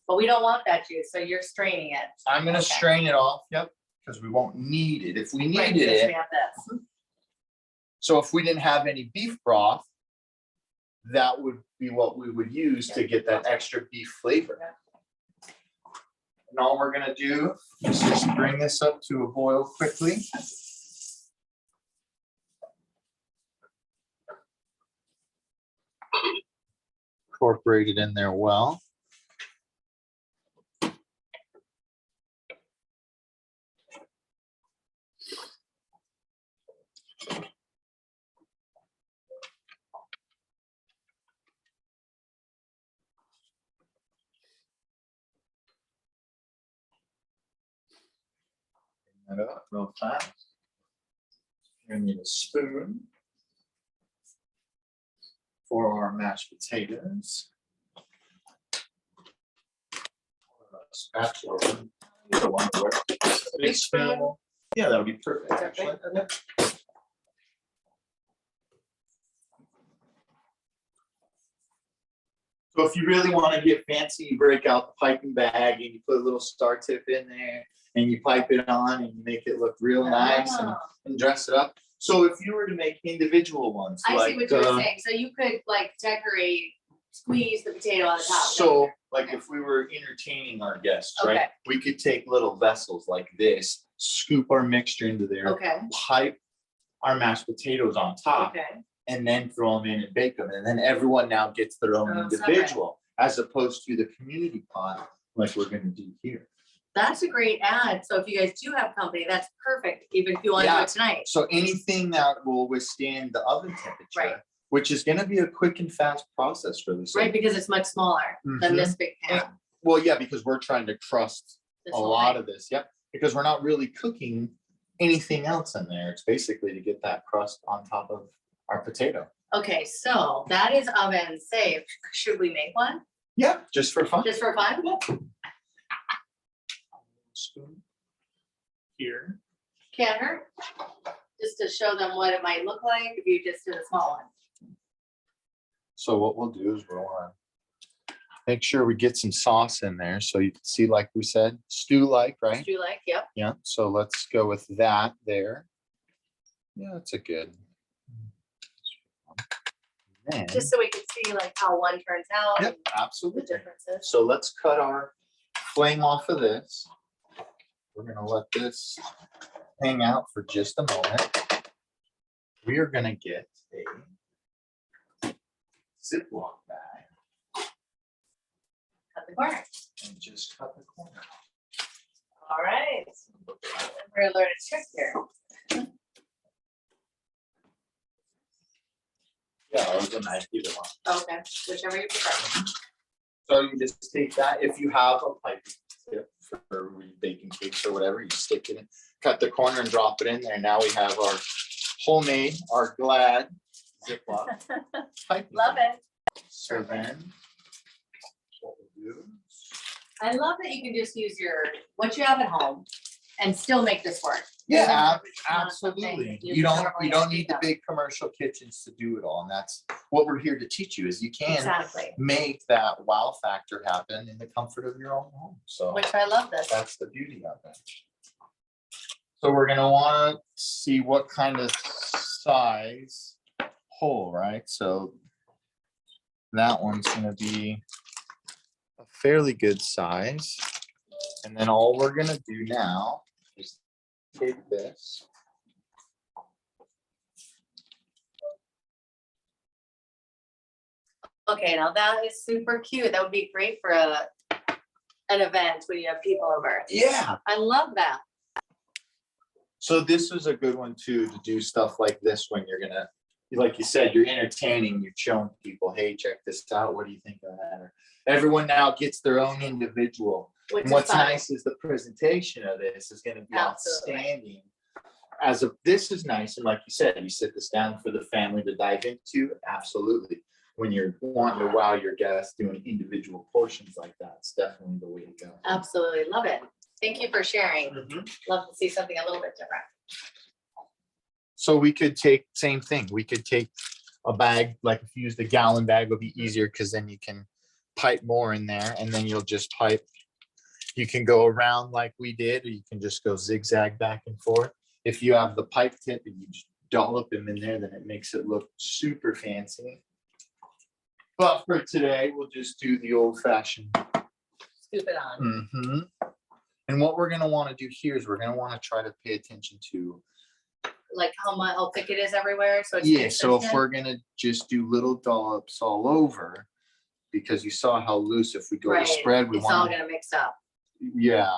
[SPEAKER 2] But we don't want that juice, so you're straining it.
[SPEAKER 4] I'm gonna
[SPEAKER 2] Okay.
[SPEAKER 4] strain it off, yep, because we won't need it. If we
[SPEAKER 2] Right,
[SPEAKER 4] needed
[SPEAKER 2] because
[SPEAKER 4] it,
[SPEAKER 2] we have this.
[SPEAKER 4] so if we didn't have any beef broth, that would be what we would use to get that extra beef flavor. And all we're gonna do is just bring this up to a boil quickly. Incorporate it in there well. Bring that up real fast. We need a spoon for our mashed potatoes. Spatula. Either one would work. Big spoon. Yeah, that would be perfect, actually. So if you really want to get fancy, you break out the piping bag and you put a little star tip in there and you pipe it on and you make it look real nice and dress it up. So if you were to make individual ones,
[SPEAKER 2] I see
[SPEAKER 4] like,
[SPEAKER 2] what you're saying. So you could like decorate, squeeze the potato on the top.
[SPEAKER 4] so like if we were entertaining our guests, right?
[SPEAKER 2] Okay.
[SPEAKER 4] We could take little vessels like this, scoop our mixture into there,
[SPEAKER 2] Okay,
[SPEAKER 4] pipe our mashed potatoes on top,
[SPEAKER 2] okay.
[SPEAKER 4] and then throw them in and bake them. And then everyone now gets their own
[SPEAKER 2] Oh, separate.
[SPEAKER 4] individual, as opposed to the community pot like we're gonna do here.
[SPEAKER 2] That's a great ad. So if you guys do have company, that's perfect, even if you want to do
[SPEAKER 4] Yeah.
[SPEAKER 2] it tonight.
[SPEAKER 4] So anything that will withstand the oven temperature,
[SPEAKER 2] Right.
[SPEAKER 4] which is gonna be a quick and fast process for this.
[SPEAKER 2] Right, because it's much smaller than this big pan.
[SPEAKER 4] Well, yeah, because we're trying to trust
[SPEAKER 2] this
[SPEAKER 4] a
[SPEAKER 2] whole
[SPEAKER 4] lot
[SPEAKER 2] thing.
[SPEAKER 4] of this, yep, because we're not really cooking anything else in there. It's basically to get that crust on top of our potato.
[SPEAKER 2] Okay, so that is oven safe. Should we make one
[SPEAKER 4] Yeah, just for fun.
[SPEAKER 2] just for fun?
[SPEAKER 4] Spoon here.
[SPEAKER 2] Can't hurt. Just to show them what it might look like if you just did a small one.
[SPEAKER 4] So what we'll do is we'll make sure we get some sauce in there. So you can see, like we said, stew-like, right?
[SPEAKER 2] Do you like? Yep.
[SPEAKER 4] Yeah, so let's go with that there. Yeah, that's a good. Then,
[SPEAKER 2] Just so we can see like how one turns out
[SPEAKER 4] yep,
[SPEAKER 2] and the
[SPEAKER 4] absolutely.
[SPEAKER 2] differences.
[SPEAKER 4] So let's cut our flame off of this. We're gonna let this hang out for just a moment. We are gonna get a Ziploc bag
[SPEAKER 2] Cut the corner.
[SPEAKER 4] and just cut the corner.
[SPEAKER 2] All right. We're gonna learn a trick here.
[SPEAKER 4] Yeah, or the knife, either one.
[SPEAKER 2] Okay, whichever you prefer.
[SPEAKER 4] So you just take that, if you have a pipe tip for baking cakes or whatever, you stick it in, cut the corner and drop it in there. Now we have our homemade, our Glad Ziploc pipe.
[SPEAKER 2] Love it.
[SPEAKER 4] So then, what we'll do,
[SPEAKER 2] I love that you can just use what you have at home and still make this work.
[SPEAKER 4] yeah,
[SPEAKER 2] Even if it's not something
[SPEAKER 4] absolutely.
[SPEAKER 2] you
[SPEAKER 4] You don't
[SPEAKER 2] normally
[SPEAKER 4] need the
[SPEAKER 2] do.
[SPEAKER 4] big commercial kitchens to do it all. And that's what we're here to teach you, is you can
[SPEAKER 2] Exactly,
[SPEAKER 4] make that wow factor happen in the comfort of your own home. So
[SPEAKER 2] which I love this.
[SPEAKER 4] that's the beauty of it. So we're gonna wanna see what kind of size hole, right? So that one's gonna be a fairly good size. And then all we're gonna do now is take this.
[SPEAKER 2] Okay, now that is super cute. That would be great for an event when you have people over.
[SPEAKER 4] Yeah.
[SPEAKER 2] I love that.
[SPEAKER 4] So this is a good one too, to do stuff like this when you're gonna, like you said, you're entertaining, you're showing people, hey, check this out. What do you think of that? Or everyone now gets their own individual.
[SPEAKER 2] Which
[SPEAKER 4] And
[SPEAKER 2] is
[SPEAKER 4] what's
[SPEAKER 2] fun.
[SPEAKER 4] nice is the presentation of this is gonna be
[SPEAKER 2] Absolutely.
[SPEAKER 4] outstanding. This is nice, and like you said, you sit this down for the family to dive into, absolutely. When you're wanting to wow your guests doing individual portions like that, it's definitely the way to go.
[SPEAKER 2] Absolutely love it. Thank you for sharing.
[SPEAKER 4] Mhm.
[SPEAKER 2] Love to see something a little bit different.
[SPEAKER 4] So we could take, same thing, we could take a bag, like if you use the gallon bag, would be easier because then you can pipe more in there and then you'll just pipe. You can go around like we did, or you can just go zigzag back and forth. If you have the pipe tip and you just dollop them in there, then it makes it look super fancy. But for today, we'll just do the old fashioned.
[SPEAKER 2] Scoop it on.
[SPEAKER 4] And what we're gonna wanna do here is we're gonna wanna try to pay attention to,
[SPEAKER 2] Like how thick it is everywhere, so it's
[SPEAKER 4] yeah, so if
[SPEAKER 2] consistent?
[SPEAKER 4] we're gonna just do little dollops all over, because you saw how loose, if we go to
[SPEAKER 2] Right,
[SPEAKER 4] spread, we
[SPEAKER 2] it's all
[SPEAKER 4] want,
[SPEAKER 2] gonna mix up.
[SPEAKER 4] yeah.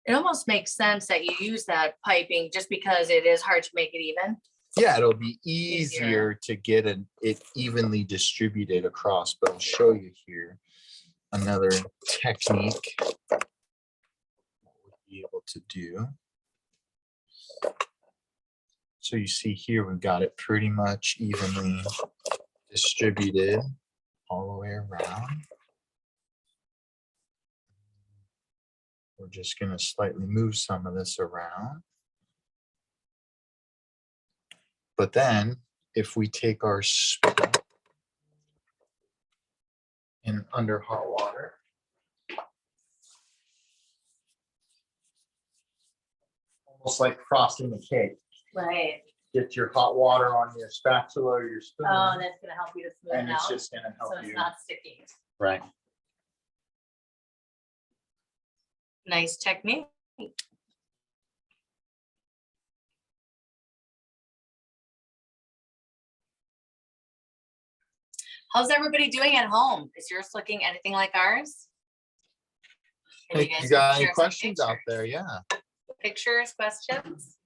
[SPEAKER 2] It almost makes sense that you use that piping just because it is hard to make it even.
[SPEAKER 4] Yeah, it'll be
[SPEAKER 2] Easier.
[SPEAKER 4] easier to get it evenly distributed across, but I'll show you here another technique. What we'll be able to do. So you see here, we've got it pretty much evenly distributed all the way around. We're just gonna slightly move some of this around. But then if we take our spoon in under hot water, almost like frosting a cake,
[SPEAKER 2] Right.
[SPEAKER 4] get your hot water on your spatula or your spoon,
[SPEAKER 2] Oh, that's gonna help you to smooth
[SPEAKER 4] and
[SPEAKER 2] it
[SPEAKER 4] it's
[SPEAKER 2] out,
[SPEAKER 4] just gonna
[SPEAKER 2] so
[SPEAKER 4] help
[SPEAKER 2] it's
[SPEAKER 4] you.
[SPEAKER 2] not sticky.
[SPEAKER 4] Right.
[SPEAKER 2] Nice technique. How's everybody doing at home? Is yours looking anything like ours? And
[SPEAKER 4] Hey,
[SPEAKER 2] guys
[SPEAKER 4] you
[SPEAKER 2] can
[SPEAKER 4] got any
[SPEAKER 2] share some
[SPEAKER 4] questions out
[SPEAKER 2] pictures.
[SPEAKER 4] there? Yeah.
[SPEAKER 2] Pictures, questions?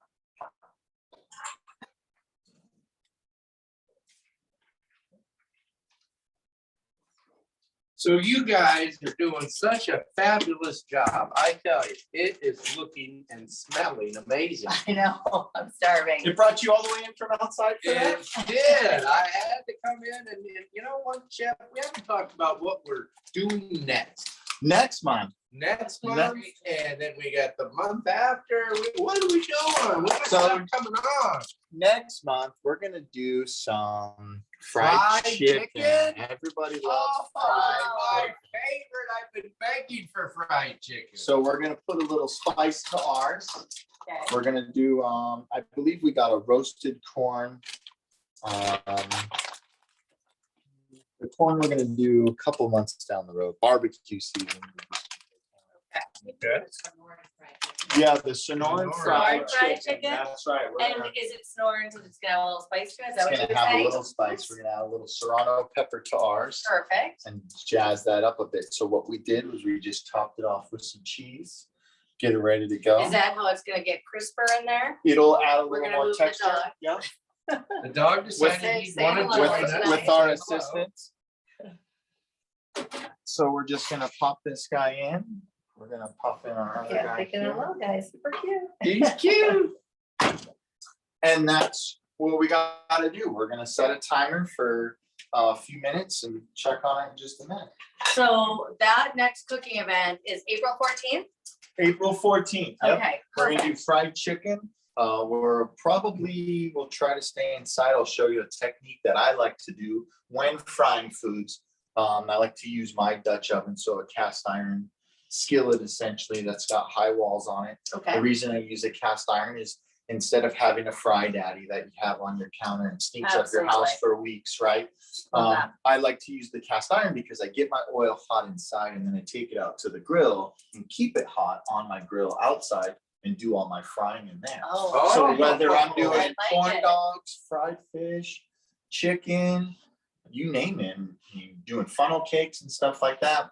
[SPEAKER 5] So you guys are doing such a fabulous job. I tell you, it is looking and smelling amazing.
[SPEAKER 2] I know, I'm starving.
[SPEAKER 4] It brought you all the way in from outside for that?
[SPEAKER 5] It did. I had to come in and you know what, Chef, we haven't talked about what we're doing next.
[SPEAKER 4] Next month.
[SPEAKER 5] Next month, and then we got the month after. What are we doing? What
[SPEAKER 4] So-
[SPEAKER 5] stuff coming on?
[SPEAKER 4] Next month, we're gonna do some fried chicken. Everybody loves
[SPEAKER 5] Oh,
[SPEAKER 4] fried
[SPEAKER 5] my
[SPEAKER 4] chicken.
[SPEAKER 5] favorite. I've been begging for fried chicken.
[SPEAKER 4] So we're gonna put a little spice to ours.
[SPEAKER 2] Okay.
[SPEAKER 4] We're gonna do, I believe we got a roasted corn. The corn we're gonna do a couple months down the road, barbecue season.
[SPEAKER 5] Okay.
[SPEAKER 4] Yeah, the Sonoran fried
[SPEAKER 2] Fried
[SPEAKER 4] chicken.
[SPEAKER 2] chicken?
[SPEAKER 4] That's right. We're
[SPEAKER 2] And
[SPEAKER 4] gonna-
[SPEAKER 2] is it Snoring so it's gonna have a little spice to it? Is
[SPEAKER 4] It's
[SPEAKER 2] that what
[SPEAKER 4] gonna
[SPEAKER 2] you're
[SPEAKER 4] have a
[SPEAKER 2] saying?
[SPEAKER 4] little spice. We're gonna add a little serrano pepper to ours
[SPEAKER 2] Perfect.
[SPEAKER 4] and jazz that up a bit. So what we did was we just topped it off with some cheese, get it ready to go.
[SPEAKER 2] Is that how it's gonna get crisper in there?
[SPEAKER 4] It'll add a
[SPEAKER 2] We're
[SPEAKER 4] little
[SPEAKER 2] gonna
[SPEAKER 4] more
[SPEAKER 2] move the
[SPEAKER 4] texture.
[SPEAKER 2] dog.
[SPEAKER 4] Yeah.
[SPEAKER 5] The dog decided
[SPEAKER 2] Say-
[SPEAKER 5] he
[SPEAKER 2] say
[SPEAKER 5] wanted
[SPEAKER 2] hello
[SPEAKER 5] to
[SPEAKER 2] with-
[SPEAKER 5] join us.
[SPEAKER 4] With our
[SPEAKER 5] Say hello.
[SPEAKER 4] assistants. So we're just gonna pop this guy in. We're gonna pop in our other
[SPEAKER 2] Yeah,
[SPEAKER 4] guy
[SPEAKER 2] picking a
[SPEAKER 4] here.
[SPEAKER 2] little guy, super cute.
[SPEAKER 5] He's cute.
[SPEAKER 4] And that's what we gotta do. We're gonna set a timer for a few minutes and check on it in just a minute.
[SPEAKER 2] So that next cooking event is April 14th?
[SPEAKER 4] April 14th. Yep.
[SPEAKER 2] Okay,
[SPEAKER 4] We're gonna do
[SPEAKER 2] perfect.
[SPEAKER 4] fried chicken. We'll try to stay inside. I'll show you a technique that I like to do when frying foods. I like to use my Dutch oven, so a cast iron skillet essentially that's got high walls on it. The
[SPEAKER 2] Okay,
[SPEAKER 4] reason I use a cast iron is instead of having a fry daddy that you have on your counter and stinks up your house
[SPEAKER 2] Absolutely.
[SPEAKER 4] for weeks, right?
[SPEAKER 2] Love that.
[SPEAKER 4] I like to use the cast iron because I get my oil hot inside and then I take it out to the grill and keep it hot on my grill outside and do all my frying in there.
[SPEAKER 2] oh.
[SPEAKER 4] So whether I'm
[SPEAKER 2] I
[SPEAKER 4] doing
[SPEAKER 2] like
[SPEAKER 4] corn
[SPEAKER 2] it.
[SPEAKER 4] dogs, fried fish, chicken, you name it, and you doing funnel cakes and stuff like that,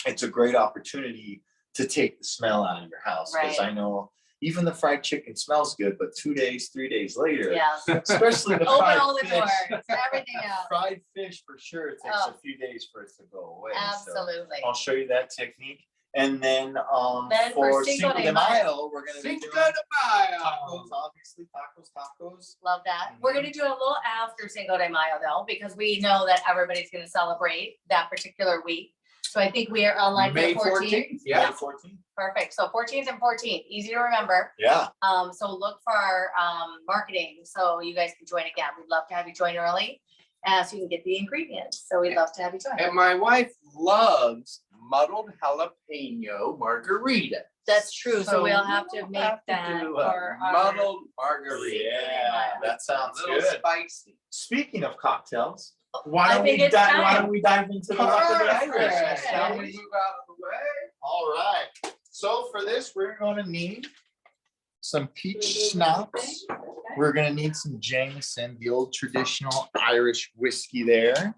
[SPEAKER 4] it's a great opportunity to take the smell out of your house. Because
[SPEAKER 2] Right.
[SPEAKER 4] I know even the fried chicken smells good, but 2 days, 3 days later,
[SPEAKER 2] Yeah,
[SPEAKER 4] especially the
[SPEAKER 2] open
[SPEAKER 4] fried
[SPEAKER 2] all the
[SPEAKER 4] fish.
[SPEAKER 2] doors, everything out,
[SPEAKER 4] Fried fish for sure, it takes
[SPEAKER 2] Oh.
[SPEAKER 4] a few days for it to go away. So
[SPEAKER 2] absolutely.
[SPEAKER 4] I'll show you that technique. And then
[SPEAKER 2] Then for
[SPEAKER 4] for
[SPEAKER 2] Cinco
[SPEAKER 4] Cinco
[SPEAKER 2] de
[SPEAKER 4] de
[SPEAKER 2] Mayo,
[SPEAKER 4] Mayo, we're gonna be
[SPEAKER 5] Cinco
[SPEAKER 4] doing
[SPEAKER 5] de Mayo.
[SPEAKER 4] tacos, obviously, tacos.
[SPEAKER 2] Love that. We're gonna do it a little after Cinco de Mayo though, because we know that everybody's gonna celebrate that particular week. So I think we are on like
[SPEAKER 5] May
[SPEAKER 2] the 14th.
[SPEAKER 5] 14th, yeah.
[SPEAKER 4] May 14th.
[SPEAKER 2] Perfect. So 14th and 14th, easy to remember.
[SPEAKER 4] Yeah,
[SPEAKER 2] So look for our marketing, so you guys can join again. We'd love to have you join early. so you can get the ingredients. So we'd love to have you join.
[SPEAKER 5] And my wife loves muddled jalapeno margarita.
[SPEAKER 2] That's true. So we'll have to
[SPEAKER 5] we'll
[SPEAKER 2] make
[SPEAKER 5] have to
[SPEAKER 2] that
[SPEAKER 5] do a
[SPEAKER 2] for our.
[SPEAKER 5] muddled margarita.
[SPEAKER 4] Yeah, that sounds
[SPEAKER 5] A little
[SPEAKER 4] good.
[SPEAKER 5] spicy.
[SPEAKER 4] Speaking of cocktails,
[SPEAKER 2] I
[SPEAKER 4] why don't
[SPEAKER 2] think
[SPEAKER 4] we
[SPEAKER 2] it's
[SPEAKER 4] dive, why
[SPEAKER 2] time.
[SPEAKER 4] don't we dive into the luck of the
[SPEAKER 5] Perfect.
[SPEAKER 4] Irish?
[SPEAKER 5] Shall we move out of the way?
[SPEAKER 4] All right, so for this, we're gonna need some peach schnapps. We're gonna need some Jameson, the old traditional Irish whiskey there.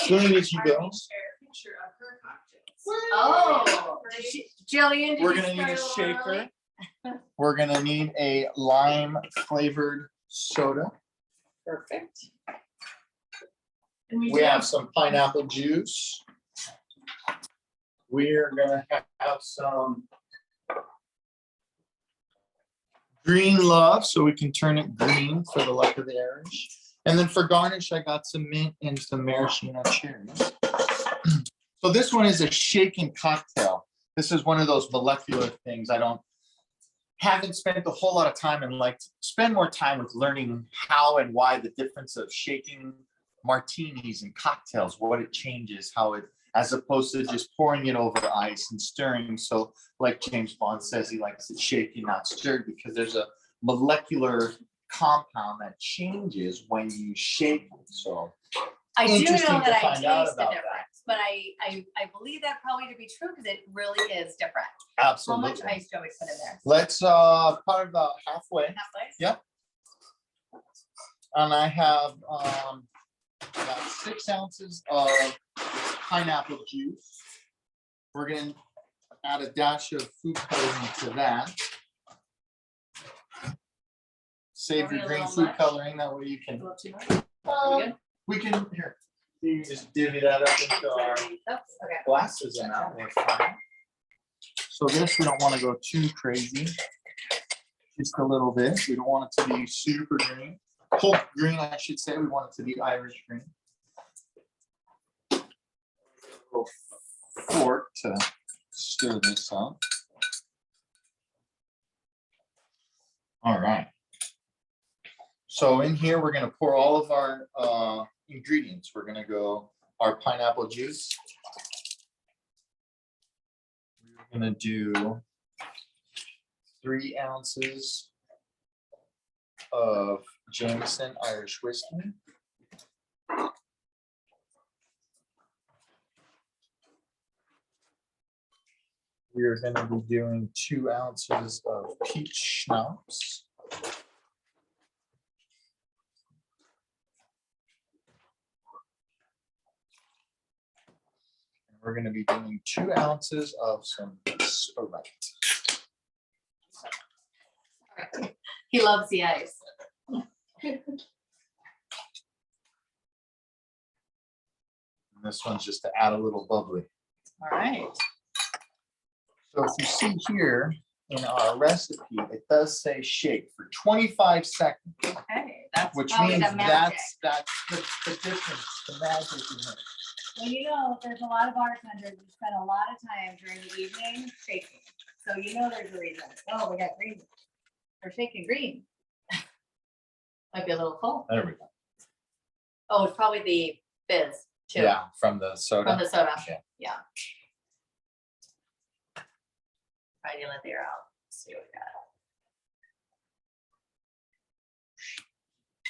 [SPEAKER 4] Jillian, did you go?
[SPEAKER 6] Share a picture of her cocktails.
[SPEAKER 2] Oh, Jillian. did
[SPEAKER 4] We're
[SPEAKER 2] you
[SPEAKER 4] gonna need a
[SPEAKER 2] start along
[SPEAKER 4] shaker. We're gonna need a lime flavored soda.
[SPEAKER 6] Perfect.
[SPEAKER 4] We have some pineapple juice. We're gonna have some green love, so we can turn it green for the luck of the Irish. And then for garnish, I got some mint and some maraschino cherries. So this one is a shaken cocktail. This is one of those molecular things. Haven't spent a whole lot of time and like to spend more time with learning how and why the difference of shaking martinis and cocktails, what it changes, how it, as opposed to just pouring it over ice and stirring. So like James Bond says, he likes it shaken, not stirred, because there's a molecular compound that changes when you shake it. So
[SPEAKER 2] I do know
[SPEAKER 4] Interesting to
[SPEAKER 2] that I
[SPEAKER 4] find out
[SPEAKER 2] taste the
[SPEAKER 4] about that.
[SPEAKER 2] difference, but I believe that probably to be true because it really is different. How much
[SPEAKER 4] absolutely.
[SPEAKER 2] ice do we put in there?
[SPEAKER 4] Let's put about halfway.
[SPEAKER 2] Half ice?
[SPEAKER 4] Yeah. And I have about 6 ounces of pineapple juice. We're gonna add a dash of food coloring to that. Save
[SPEAKER 2] Probably
[SPEAKER 4] your
[SPEAKER 2] a
[SPEAKER 4] green
[SPEAKER 2] little
[SPEAKER 4] food
[SPEAKER 2] much.
[SPEAKER 4] coloring, that way you
[SPEAKER 2] A
[SPEAKER 4] can,
[SPEAKER 2] little too much? We good?
[SPEAKER 4] we can, here, you can just divvy that up into our
[SPEAKER 2] Oops, okay.
[SPEAKER 4] glasses and now we're fine. So this, we don't wanna go too crazy. Just a little bit. We don't want it to be super green. Whole green, I should say. We want it to be Irish green. Little fork to stir this up. All right. So in here, we're gonna pour all of our ingredients. We're gonna go our pineapple juice. We're gonna do 3 ounces of Jameson Irish whiskey. We are gonna be doing 2 ounces of peach schnapps. And we're gonna be doing 2 ounces of some Sprite.
[SPEAKER 2] He loves the ice.
[SPEAKER 4] And this one's just to add a little bubbly.
[SPEAKER 2] All right.
[SPEAKER 4] So if you see here in our recipe, it does say shake for 25 seconds,
[SPEAKER 2] Okay, that's
[SPEAKER 4] which
[SPEAKER 2] probably
[SPEAKER 4] means
[SPEAKER 2] the magic.
[SPEAKER 4] that's the difference, the magic in it.
[SPEAKER 2] Well, you know, there's a lot of bartenders who spend a lot of time during the evening shaking. So you know there's a reason. Oh, we got green. We're shaking green. Might be a little full.
[SPEAKER 4] There we go.
[SPEAKER 2] Oh, it's probably the fizz too.
[SPEAKER 4] Yeah, from the soda.
[SPEAKER 2] From the soda.
[SPEAKER 4] Yeah.
[SPEAKER 2] Yeah. Trying to let the air out. See what we got.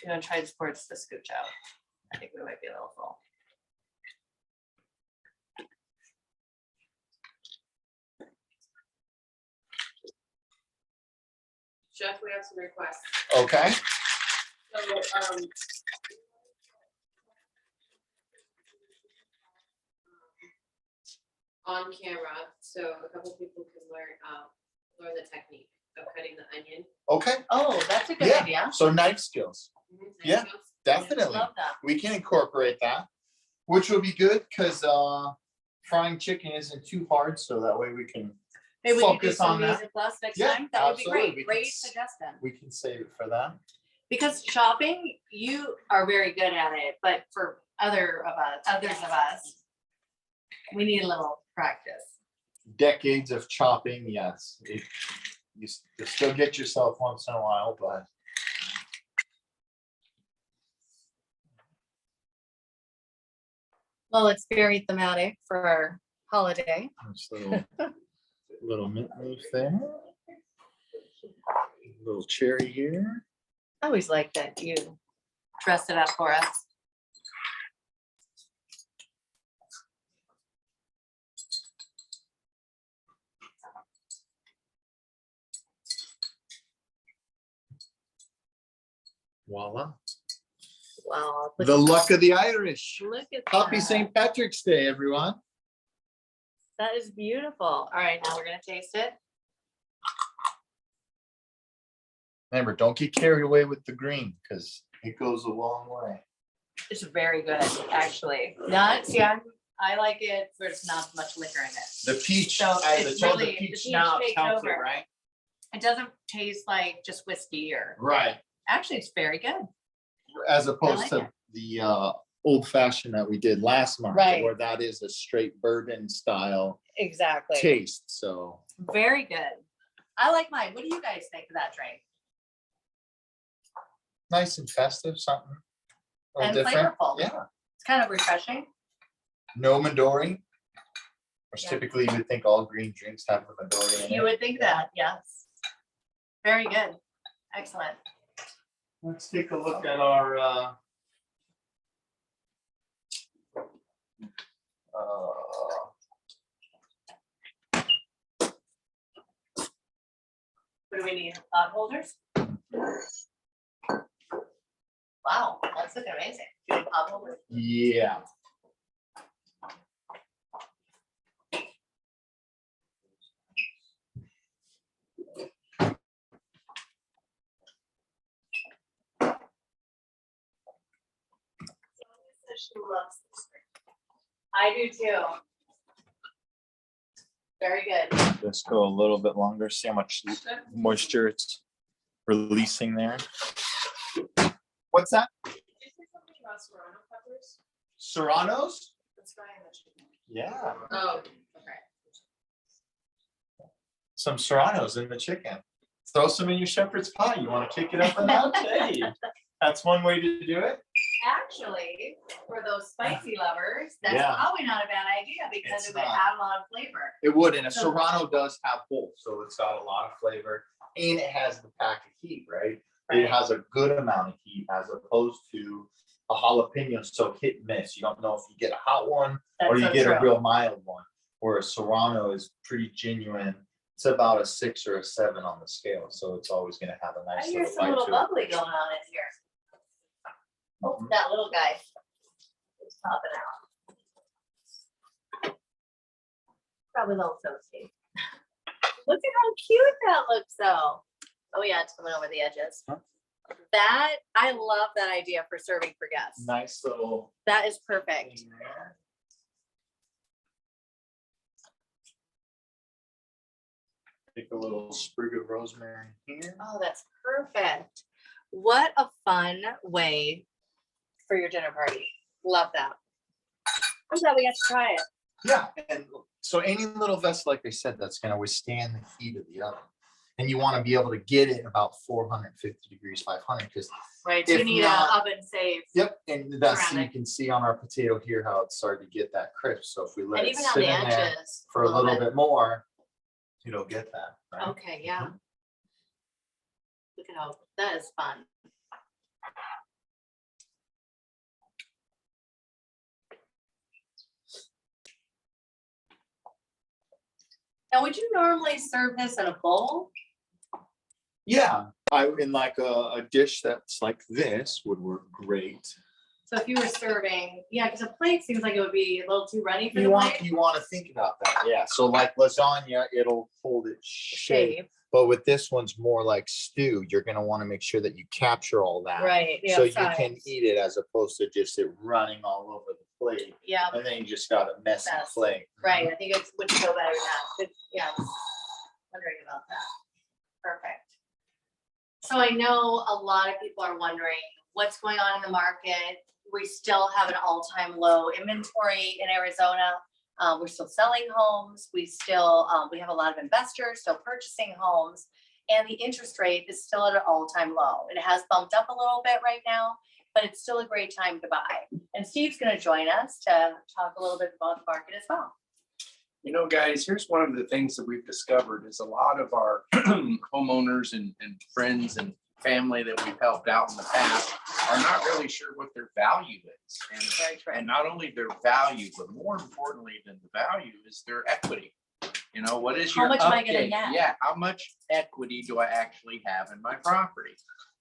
[SPEAKER 2] You want to try to pour the scooch out. I think we might be a little full.
[SPEAKER 6] Jeff, we have some requests.
[SPEAKER 4] Okay,
[SPEAKER 6] So, on camera, so a couple people can learn the technique of cutting the onion.
[SPEAKER 4] okay,
[SPEAKER 2] Oh, that's a good
[SPEAKER 4] Yeah.
[SPEAKER 2] idea.
[SPEAKER 4] so knife skills, Yeah.
[SPEAKER 6] Knife skills.
[SPEAKER 4] definitely.
[SPEAKER 2] Love that.
[SPEAKER 4] We can incorporate that, which will be good because frying chicken isn't too hard, so that way we can
[SPEAKER 2] Maybe we could do
[SPEAKER 4] focus
[SPEAKER 2] some
[SPEAKER 4] on that.
[SPEAKER 2] music plus next
[SPEAKER 4] Yeah,
[SPEAKER 2] time. That would be
[SPEAKER 4] absolutely. We
[SPEAKER 2] great.
[SPEAKER 4] can
[SPEAKER 2] Great
[SPEAKER 4] s-
[SPEAKER 2] suggestion.
[SPEAKER 4] we can save it for that.
[SPEAKER 2] Because shopping, you are very good at it, but for others of us, we need a little practice.
[SPEAKER 4] Decades of chopping, yes. you still get yourself once in a while, but.
[SPEAKER 2] Well, it's very thematic for our holiday.
[SPEAKER 4] Nice little mint leaf there. Little cherry here.
[SPEAKER 2] I always like that you dressed it up for us.
[SPEAKER 4] Voila.
[SPEAKER 2] Wow.
[SPEAKER 4] The luck of the Irish.
[SPEAKER 2] Look at
[SPEAKER 4] Happy
[SPEAKER 2] that.
[SPEAKER 4] St. Patrick's Day, everyone.
[SPEAKER 2] That is beautiful. All right, now we're gonna taste it.
[SPEAKER 4] Remember, don't get carried away with the green because it goes a long way.
[SPEAKER 2] It's very good, actually. I like it, but it's not much liquor in it.
[SPEAKER 4] The peach,
[SPEAKER 2] So
[SPEAKER 4] as
[SPEAKER 2] it's
[SPEAKER 4] I told
[SPEAKER 2] really-
[SPEAKER 4] the peach
[SPEAKER 2] the peach
[SPEAKER 4] now
[SPEAKER 2] takes
[SPEAKER 4] counts it,
[SPEAKER 2] over.
[SPEAKER 4] right?
[SPEAKER 2] It doesn't taste like just whiskey or,
[SPEAKER 4] Right.
[SPEAKER 2] actually, it's very good.
[SPEAKER 4] As opposed
[SPEAKER 2] like
[SPEAKER 4] to
[SPEAKER 2] it.
[SPEAKER 4] the old fashioned that we did last month,
[SPEAKER 2] Right.
[SPEAKER 4] where that is a straight bourbon style
[SPEAKER 2] Exactly.
[SPEAKER 4] taste. So
[SPEAKER 2] Very good. I like mine. What do you guys think of that drink?
[SPEAKER 4] nice and festive, something a little
[SPEAKER 2] And
[SPEAKER 4] different.
[SPEAKER 2] flavorful.
[SPEAKER 4] Yeah.
[SPEAKER 2] It's kind of refreshing.
[SPEAKER 4] No Midori. Which
[SPEAKER 2] Yeah.
[SPEAKER 4] typically you would think all green drinks have the Midori in
[SPEAKER 2] You
[SPEAKER 4] it.
[SPEAKER 2] would think that, yes. Very good. Excellent.
[SPEAKER 4] Let's take a look at our
[SPEAKER 2] What do we need? Pot holders? Wow, that's looking amazing. Do you need pot holders?
[SPEAKER 4] yeah.
[SPEAKER 2] She loves this drink. I do too. Very good.
[SPEAKER 4] Just go a little bit longer, see how much moisture it's releasing there. What's that?
[SPEAKER 6] Did you say something about serrano peppers?
[SPEAKER 4] Serranos?
[SPEAKER 6] That's right in the chicken.
[SPEAKER 4] Yeah,
[SPEAKER 6] Oh, okay.
[SPEAKER 4] some serranos in the chicken. Throw some in your shepherd's pie. You want to kick it up a notch? Hey, that's one way to do it.
[SPEAKER 2] Actually, for those spicy lovers, that's
[SPEAKER 4] Yeah.
[SPEAKER 2] probably not a bad idea because
[SPEAKER 4] It's
[SPEAKER 2] it would
[SPEAKER 4] not.
[SPEAKER 2] add a lot of flavor.
[SPEAKER 4] It would, and a
[SPEAKER 2] So-
[SPEAKER 4] serrano does have both, so it's got a lot of flavor and it has the pack of heat, right?
[SPEAKER 2] Right.
[SPEAKER 4] It has a good amount of heat as opposed to a jalapeno, so hit and miss. You don't know if you get a hot one or
[SPEAKER 2] That's
[SPEAKER 4] you
[SPEAKER 2] so
[SPEAKER 4] get a
[SPEAKER 2] true.
[SPEAKER 4] real mild one. Where a serrano is pretty genuine. It's about a 6 or a 7 on the scale, so it's always gonna have a
[SPEAKER 2] I
[SPEAKER 4] nice
[SPEAKER 2] hear
[SPEAKER 4] little
[SPEAKER 2] some
[SPEAKER 4] bite
[SPEAKER 2] little
[SPEAKER 4] to
[SPEAKER 2] bubbly going on in here. Oh,
[SPEAKER 4] Mhm.
[SPEAKER 2] that little guy is popping out. Probably a little toasty. Look at how cute that looks though. Oh yeah, it's coming over the edges.
[SPEAKER 4] Huh?
[SPEAKER 2] That, I love that idea for serving for guests.
[SPEAKER 4] Nice little
[SPEAKER 2] That is perfect.
[SPEAKER 4] thing there. Take a little sprig of rosemary here.
[SPEAKER 2] Oh, that's perfect. What a fun way for your dinner party. Love that. I'm glad we got to try it.
[SPEAKER 4] Yeah, and so any little vessel, like I said, that's gonna withstand the heat of the oven. And you wanna be able to get it about 450 degrees, 500, because,
[SPEAKER 2] Right,
[SPEAKER 4] If
[SPEAKER 2] you need
[SPEAKER 4] not-
[SPEAKER 2] an oven safe.
[SPEAKER 4] yep, and that's, you
[SPEAKER 2] Ceramic.
[SPEAKER 4] can see on our potato here how it's starting to get that crisp. So if we let
[SPEAKER 2] And
[SPEAKER 4] it
[SPEAKER 2] even on
[SPEAKER 4] sit
[SPEAKER 2] the
[SPEAKER 4] in there
[SPEAKER 2] edges.
[SPEAKER 4] for a little bit more, you'll get that, right?
[SPEAKER 2] Okay, yeah. Look at how, that is fun. Now, would you normally serve this in a bowl?
[SPEAKER 4] Yeah, in like a dish that's like this would work great.
[SPEAKER 2] So if you were serving, yeah, because a plate seems like it would be a little too runny for
[SPEAKER 4] You
[SPEAKER 2] the
[SPEAKER 4] want,
[SPEAKER 2] plate.
[SPEAKER 4] you want to think about that, yeah. So like lasagna, it'll hold its shape.
[SPEAKER 2] Shape,
[SPEAKER 4] But with this one's more like stew, you're gonna want to make sure that you capture all that.
[SPEAKER 2] right,
[SPEAKER 4] So
[SPEAKER 2] yeah,
[SPEAKER 4] you can
[SPEAKER 2] sides.
[SPEAKER 4] eat it as opposed to just it running all over the plate.
[SPEAKER 2] Yeah,
[SPEAKER 4] And then you just got a messy
[SPEAKER 2] Mess.
[SPEAKER 4] plate.
[SPEAKER 2] right, I think it would go better now, good, yeah, I was wondering about that. Perfect. So I know a lot of people are wondering what's going on in the market. We still have an all-time low inventory in Arizona. We're still selling homes. We still, we have a lot of investors still purchasing homes. And the interest rate is still at an all-time low. It has bumped up a little bit right now, but it's still a great time to buy. And Steve's gonna join us to talk a little bit about the market as well.
[SPEAKER 8] You know, guys, here's one of the things that we've discovered is a lot of our homeowners and friends and family that we've helped out in the past are not really sure what their value is.
[SPEAKER 2] Very true.
[SPEAKER 8] And not only their value, but more importantly than the value is their equity. You know, what is
[SPEAKER 2] How
[SPEAKER 8] your
[SPEAKER 2] much am I gonna
[SPEAKER 8] update?
[SPEAKER 2] net?
[SPEAKER 8] Yeah, how much equity do I actually have in my property?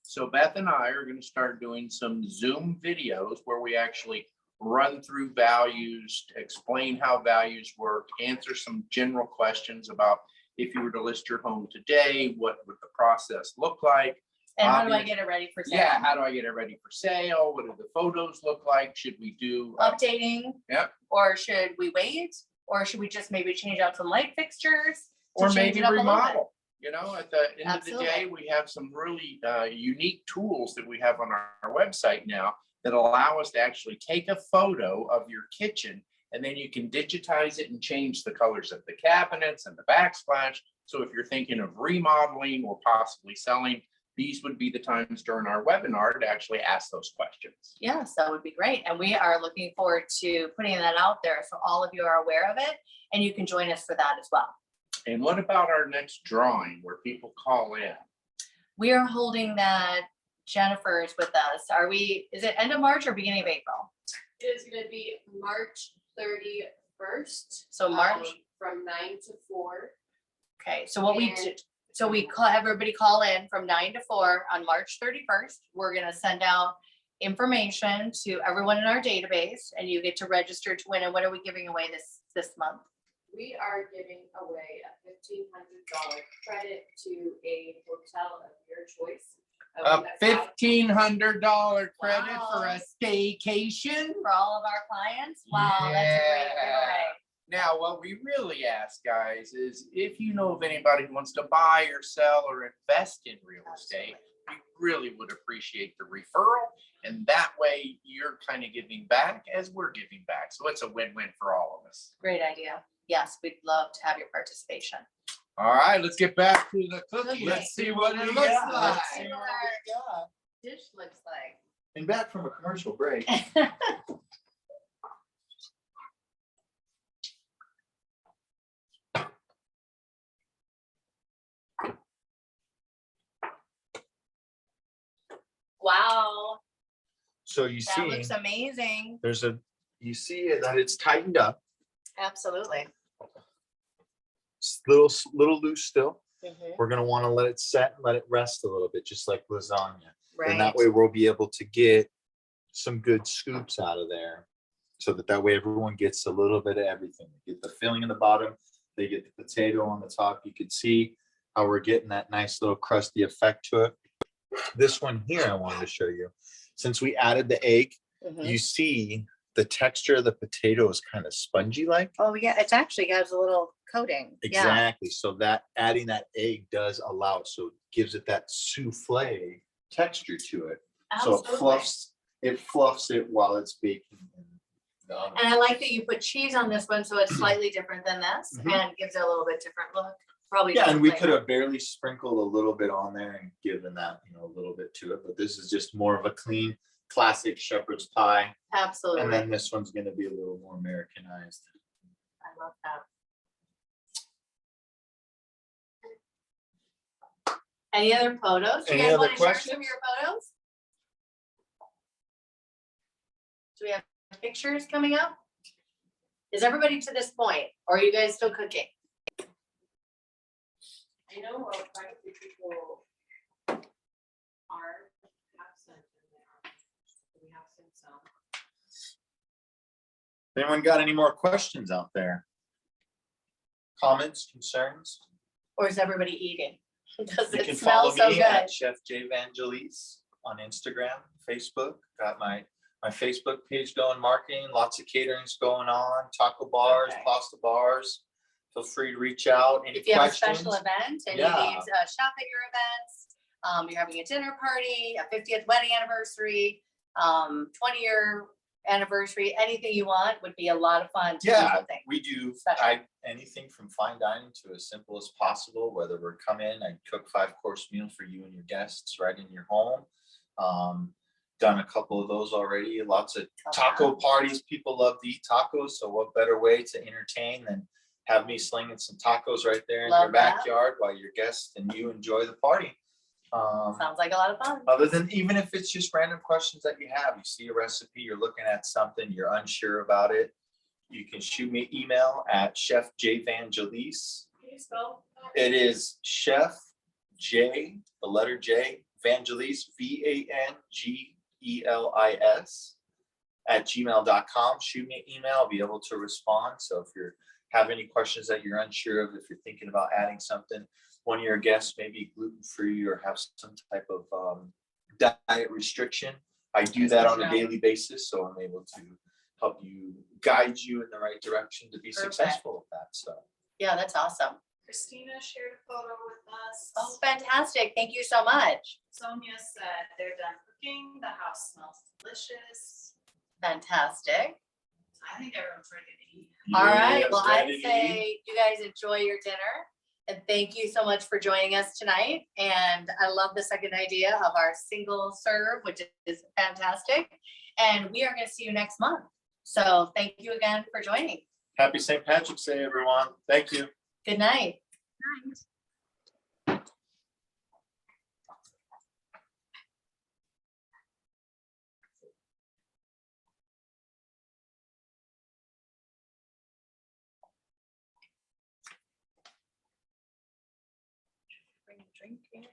[SPEAKER 8] So Beth and I are gonna start doing some Zoom videos where we actually run through values, explain how values work, answer some general questions about if you were to list your home today, what would the process look like?
[SPEAKER 2] And how do I get it ready for sale?
[SPEAKER 8] Yeah, how do I get it ready for sale? What do the photos look like? Should we do?
[SPEAKER 2] Updating?
[SPEAKER 8] Yep.
[SPEAKER 2] Or should we wait? Or should we just maybe change out some light fixtures? to
[SPEAKER 8] Or
[SPEAKER 2] change
[SPEAKER 8] maybe
[SPEAKER 2] it up a little bit?
[SPEAKER 8] remodel. You know, at the end of the day,
[SPEAKER 2] Absolutely.
[SPEAKER 8] we have some really unique tools that we have on our website now that allow us to actually take a photo of your kitchen and then you can digitize it and change the colors of the cabinets and the backsplash. So if you're thinking of remodeling or possibly selling, these would be the times during our webinar to actually ask those questions.
[SPEAKER 2] Yes, that would be great. And we are looking forward to putting that out there so all of you are aware of it and you can join us for that as well.
[SPEAKER 8] And what about our next drawing where people call in?
[SPEAKER 2] We are holding that. Jennifer is with us. Is it end of March or beginning of April?
[SPEAKER 6] It is gonna be March 31st.
[SPEAKER 2] So March,
[SPEAKER 6] From 9 to 4.
[SPEAKER 2] okay, so what we
[SPEAKER 6] and-
[SPEAKER 2] do, so we call, everybody call in from 9 to 4 on March 31st. We're gonna send out information to everyone in our database and you get to register to win. And what are we giving away this month?
[SPEAKER 6] We are giving away a $1,500 credit to a hotel of your choice.
[SPEAKER 8] A $1,500 credit for
[SPEAKER 2] Wow.
[SPEAKER 8] a staycation?
[SPEAKER 2] For all of our clients? Wow, that's a great giveaway.
[SPEAKER 8] Now, what we really ask, guys, is if you know of anybody who wants to buy or sell or invest in real estate, we really would appreciate the referral. And that way you're kind of giving back as we're giving back. So it's a win-win for all of us.
[SPEAKER 2] Great idea. Yes, we'd love to have your participation.
[SPEAKER 8] All right, let's get back to the cookie.
[SPEAKER 2] Cookie.
[SPEAKER 8] Let's see what it
[SPEAKER 2] Let's
[SPEAKER 8] looks
[SPEAKER 2] see
[SPEAKER 8] like.
[SPEAKER 2] Let's see what our dish looks like.
[SPEAKER 4] And back from a commercial break.
[SPEAKER 2] Wow,
[SPEAKER 4] So you
[SPEAKER 2] that
[SPEAKER 4] see,
[SPEAKER 2] looks amazing.
[SPEAKER 4] you see that it's tightened up.
[SPEAKER 2] Absolutely.
[SPEAKER 4] It's little loose still. We're gonna want to let it set, and let it rest a little bit, just like lasagna. And that
[SPEAKER 2] Right.
[SPEAKER 4] way we'll be able to get some good scoops out of there. So that way everyone gets a little bit of everything. They get the filling in the bottom, they get the potato on the top. You can see how we're getting that nice little crusty effect to it. This one here, I wanted to show you. Since we added the egg,
[SPEAKER 2] Mhm.
[SPEAKER 4] you see the texture of the potato is kind of spongy like.
[SPEAKER 2] Oh, yeah, it's actually got a little coating. Yeah,
[SPEAKER 4] Exactly. So that adding that egg does allow it. So it gives it that souffle texture to it. So
[SPEAKER 2] absolutely.
[SPEAKER 4] it fluffs it while it's baking. in the oven.
[SPEAKER 2] And I like that you put cheese on this one, so it's slightly different than this
[SPEAKER 4] Mhm.
[SPEAKER 2] and gives it a little bit different look. Probably.
[SPEAKER 4] Yeah, and
[SPEAKER 2] different
[SPEAKER 4] we
[SPEAKER 2] flavor.
[SPEAKER 4] could have barely sprinkled a little bit on there and given that, a little bit to it, but this is just more of a clean, classic shepherd's pie. And
[SPEAKER 2] Absolutely.
[SPEAKER 4] then this one's gonna be a little more Americanized.
[SPEAKER 2] I love that. Any other photos? Do you
[SPEAKER 4] Any
[SPEAKER 2] guys
[SPEAKER 4] other
[SPEAKER 2] want to share some of
[SPEAKER 4] questions?
[SPEAKER 2] your photos? Do we have pictures coming up? Is everybody to this point, or are you guys still cooking?
[SPEAKER 6] I know quite a few people are absent and they are. We have seen some.
[SPEAKER 4] Anyone got any more questions out there? Comments, concerns?
[SPEAKER 2] Or is everybody eating? Does
[SPEAKER 4] You can
[SPEAKER 2] it
[SPEAKER 4] follow
[SPEAKER 2] smell so
[SPEAKER 4] me at
[SPEAKER 2] good?
[SPEAKER 4] Chef J Vangelis on Instagram, Facebook. Got my Facebook page going, marketing, lots of caterings going on, taco bars,
[SPEAKER 2] Okay.
[SPEAKER 4] pasta bars. Feel free to reach out. Any
[SPEAKER 2] If you have a
[SPEAKER 4] questions?
[SPEAKER 2] special event and you
[SPEAKER 4] Yeah.
[SPEAKER 2] need to shop at your events, you're having a dinner party, a 50th wedding anniversary, 20-year anniversary, anything you want would be a lot of fun to do
[SPEAKER 4] Yeah,
[SPEAKER 2] something.
[SPEAKER 4] we do,
[SPEAKER 2] Special.
[SPEAKER 4] anything from fine dining to as simple as possible, whether we're coming, I cook 5-course meal for you and your guests right in your home. Done a couple of those already, lots of taco parties, people love to eat tacos, so what better way to entertain than have me slinging some tacos right there in your
[SPEAKER 2] Love that.
[SPEAKER 4] backyard while your guests and you enjoy the party.
[SPEAKER 2] Sounds like a lot of fun.
[SPEAKER 4] Other than, even if it's just random questions that you have, you see a recipe, you're looking at something, you're unsure about it, you can shoot me an email at Chef J Vangelis.
[SPEAKER 6] Can you spell that?
[SPEAKER 4] It is Chef J, the letter J, Vangelis, VANGELIS @gmail.com. Shoot me an email, I'll be able to respond. So if you have any questions that you're unsure of, if you're thinking about adding something, one of your guests may be gluten-free or have some type of diet restriction, I do that on a daily basis, so I'm able to help you, guide you in the right direction to be
[SPEAKER 2] Perfect.
[SPEAKER 4] successful with that, so.
[SPEAKER 2] Yeah, that's awesome.
[SPEAKER 6] Christina shared a photo with us.
[SPEAKER 2] Oh, fantastic. Thank you so much.
[SPEAKER 6] Sonia said they're done cooking, the house smells delicious.
[SPEAKER 2] Fantastic.
[SPEAKER 6] I think everyone's ready to eat.
[SPEAKER 2] All right,
[SPEAKER 4] Yes,
[SPEAKER 2] well, I
[SPEAKER 4] ready to eat.
[SPEAKER 2] say you guys enjoy your dinner. And thank you so much for joining us tonight. And I love the second idea of our single serve, which is fantastic. And we are going to see you next month. So thank you again for joining.
[SPEAKER 4] Happy St. Patrick's Day, everyone. Thank you.
[SPEAKER 2] Good night. Bring a drink in.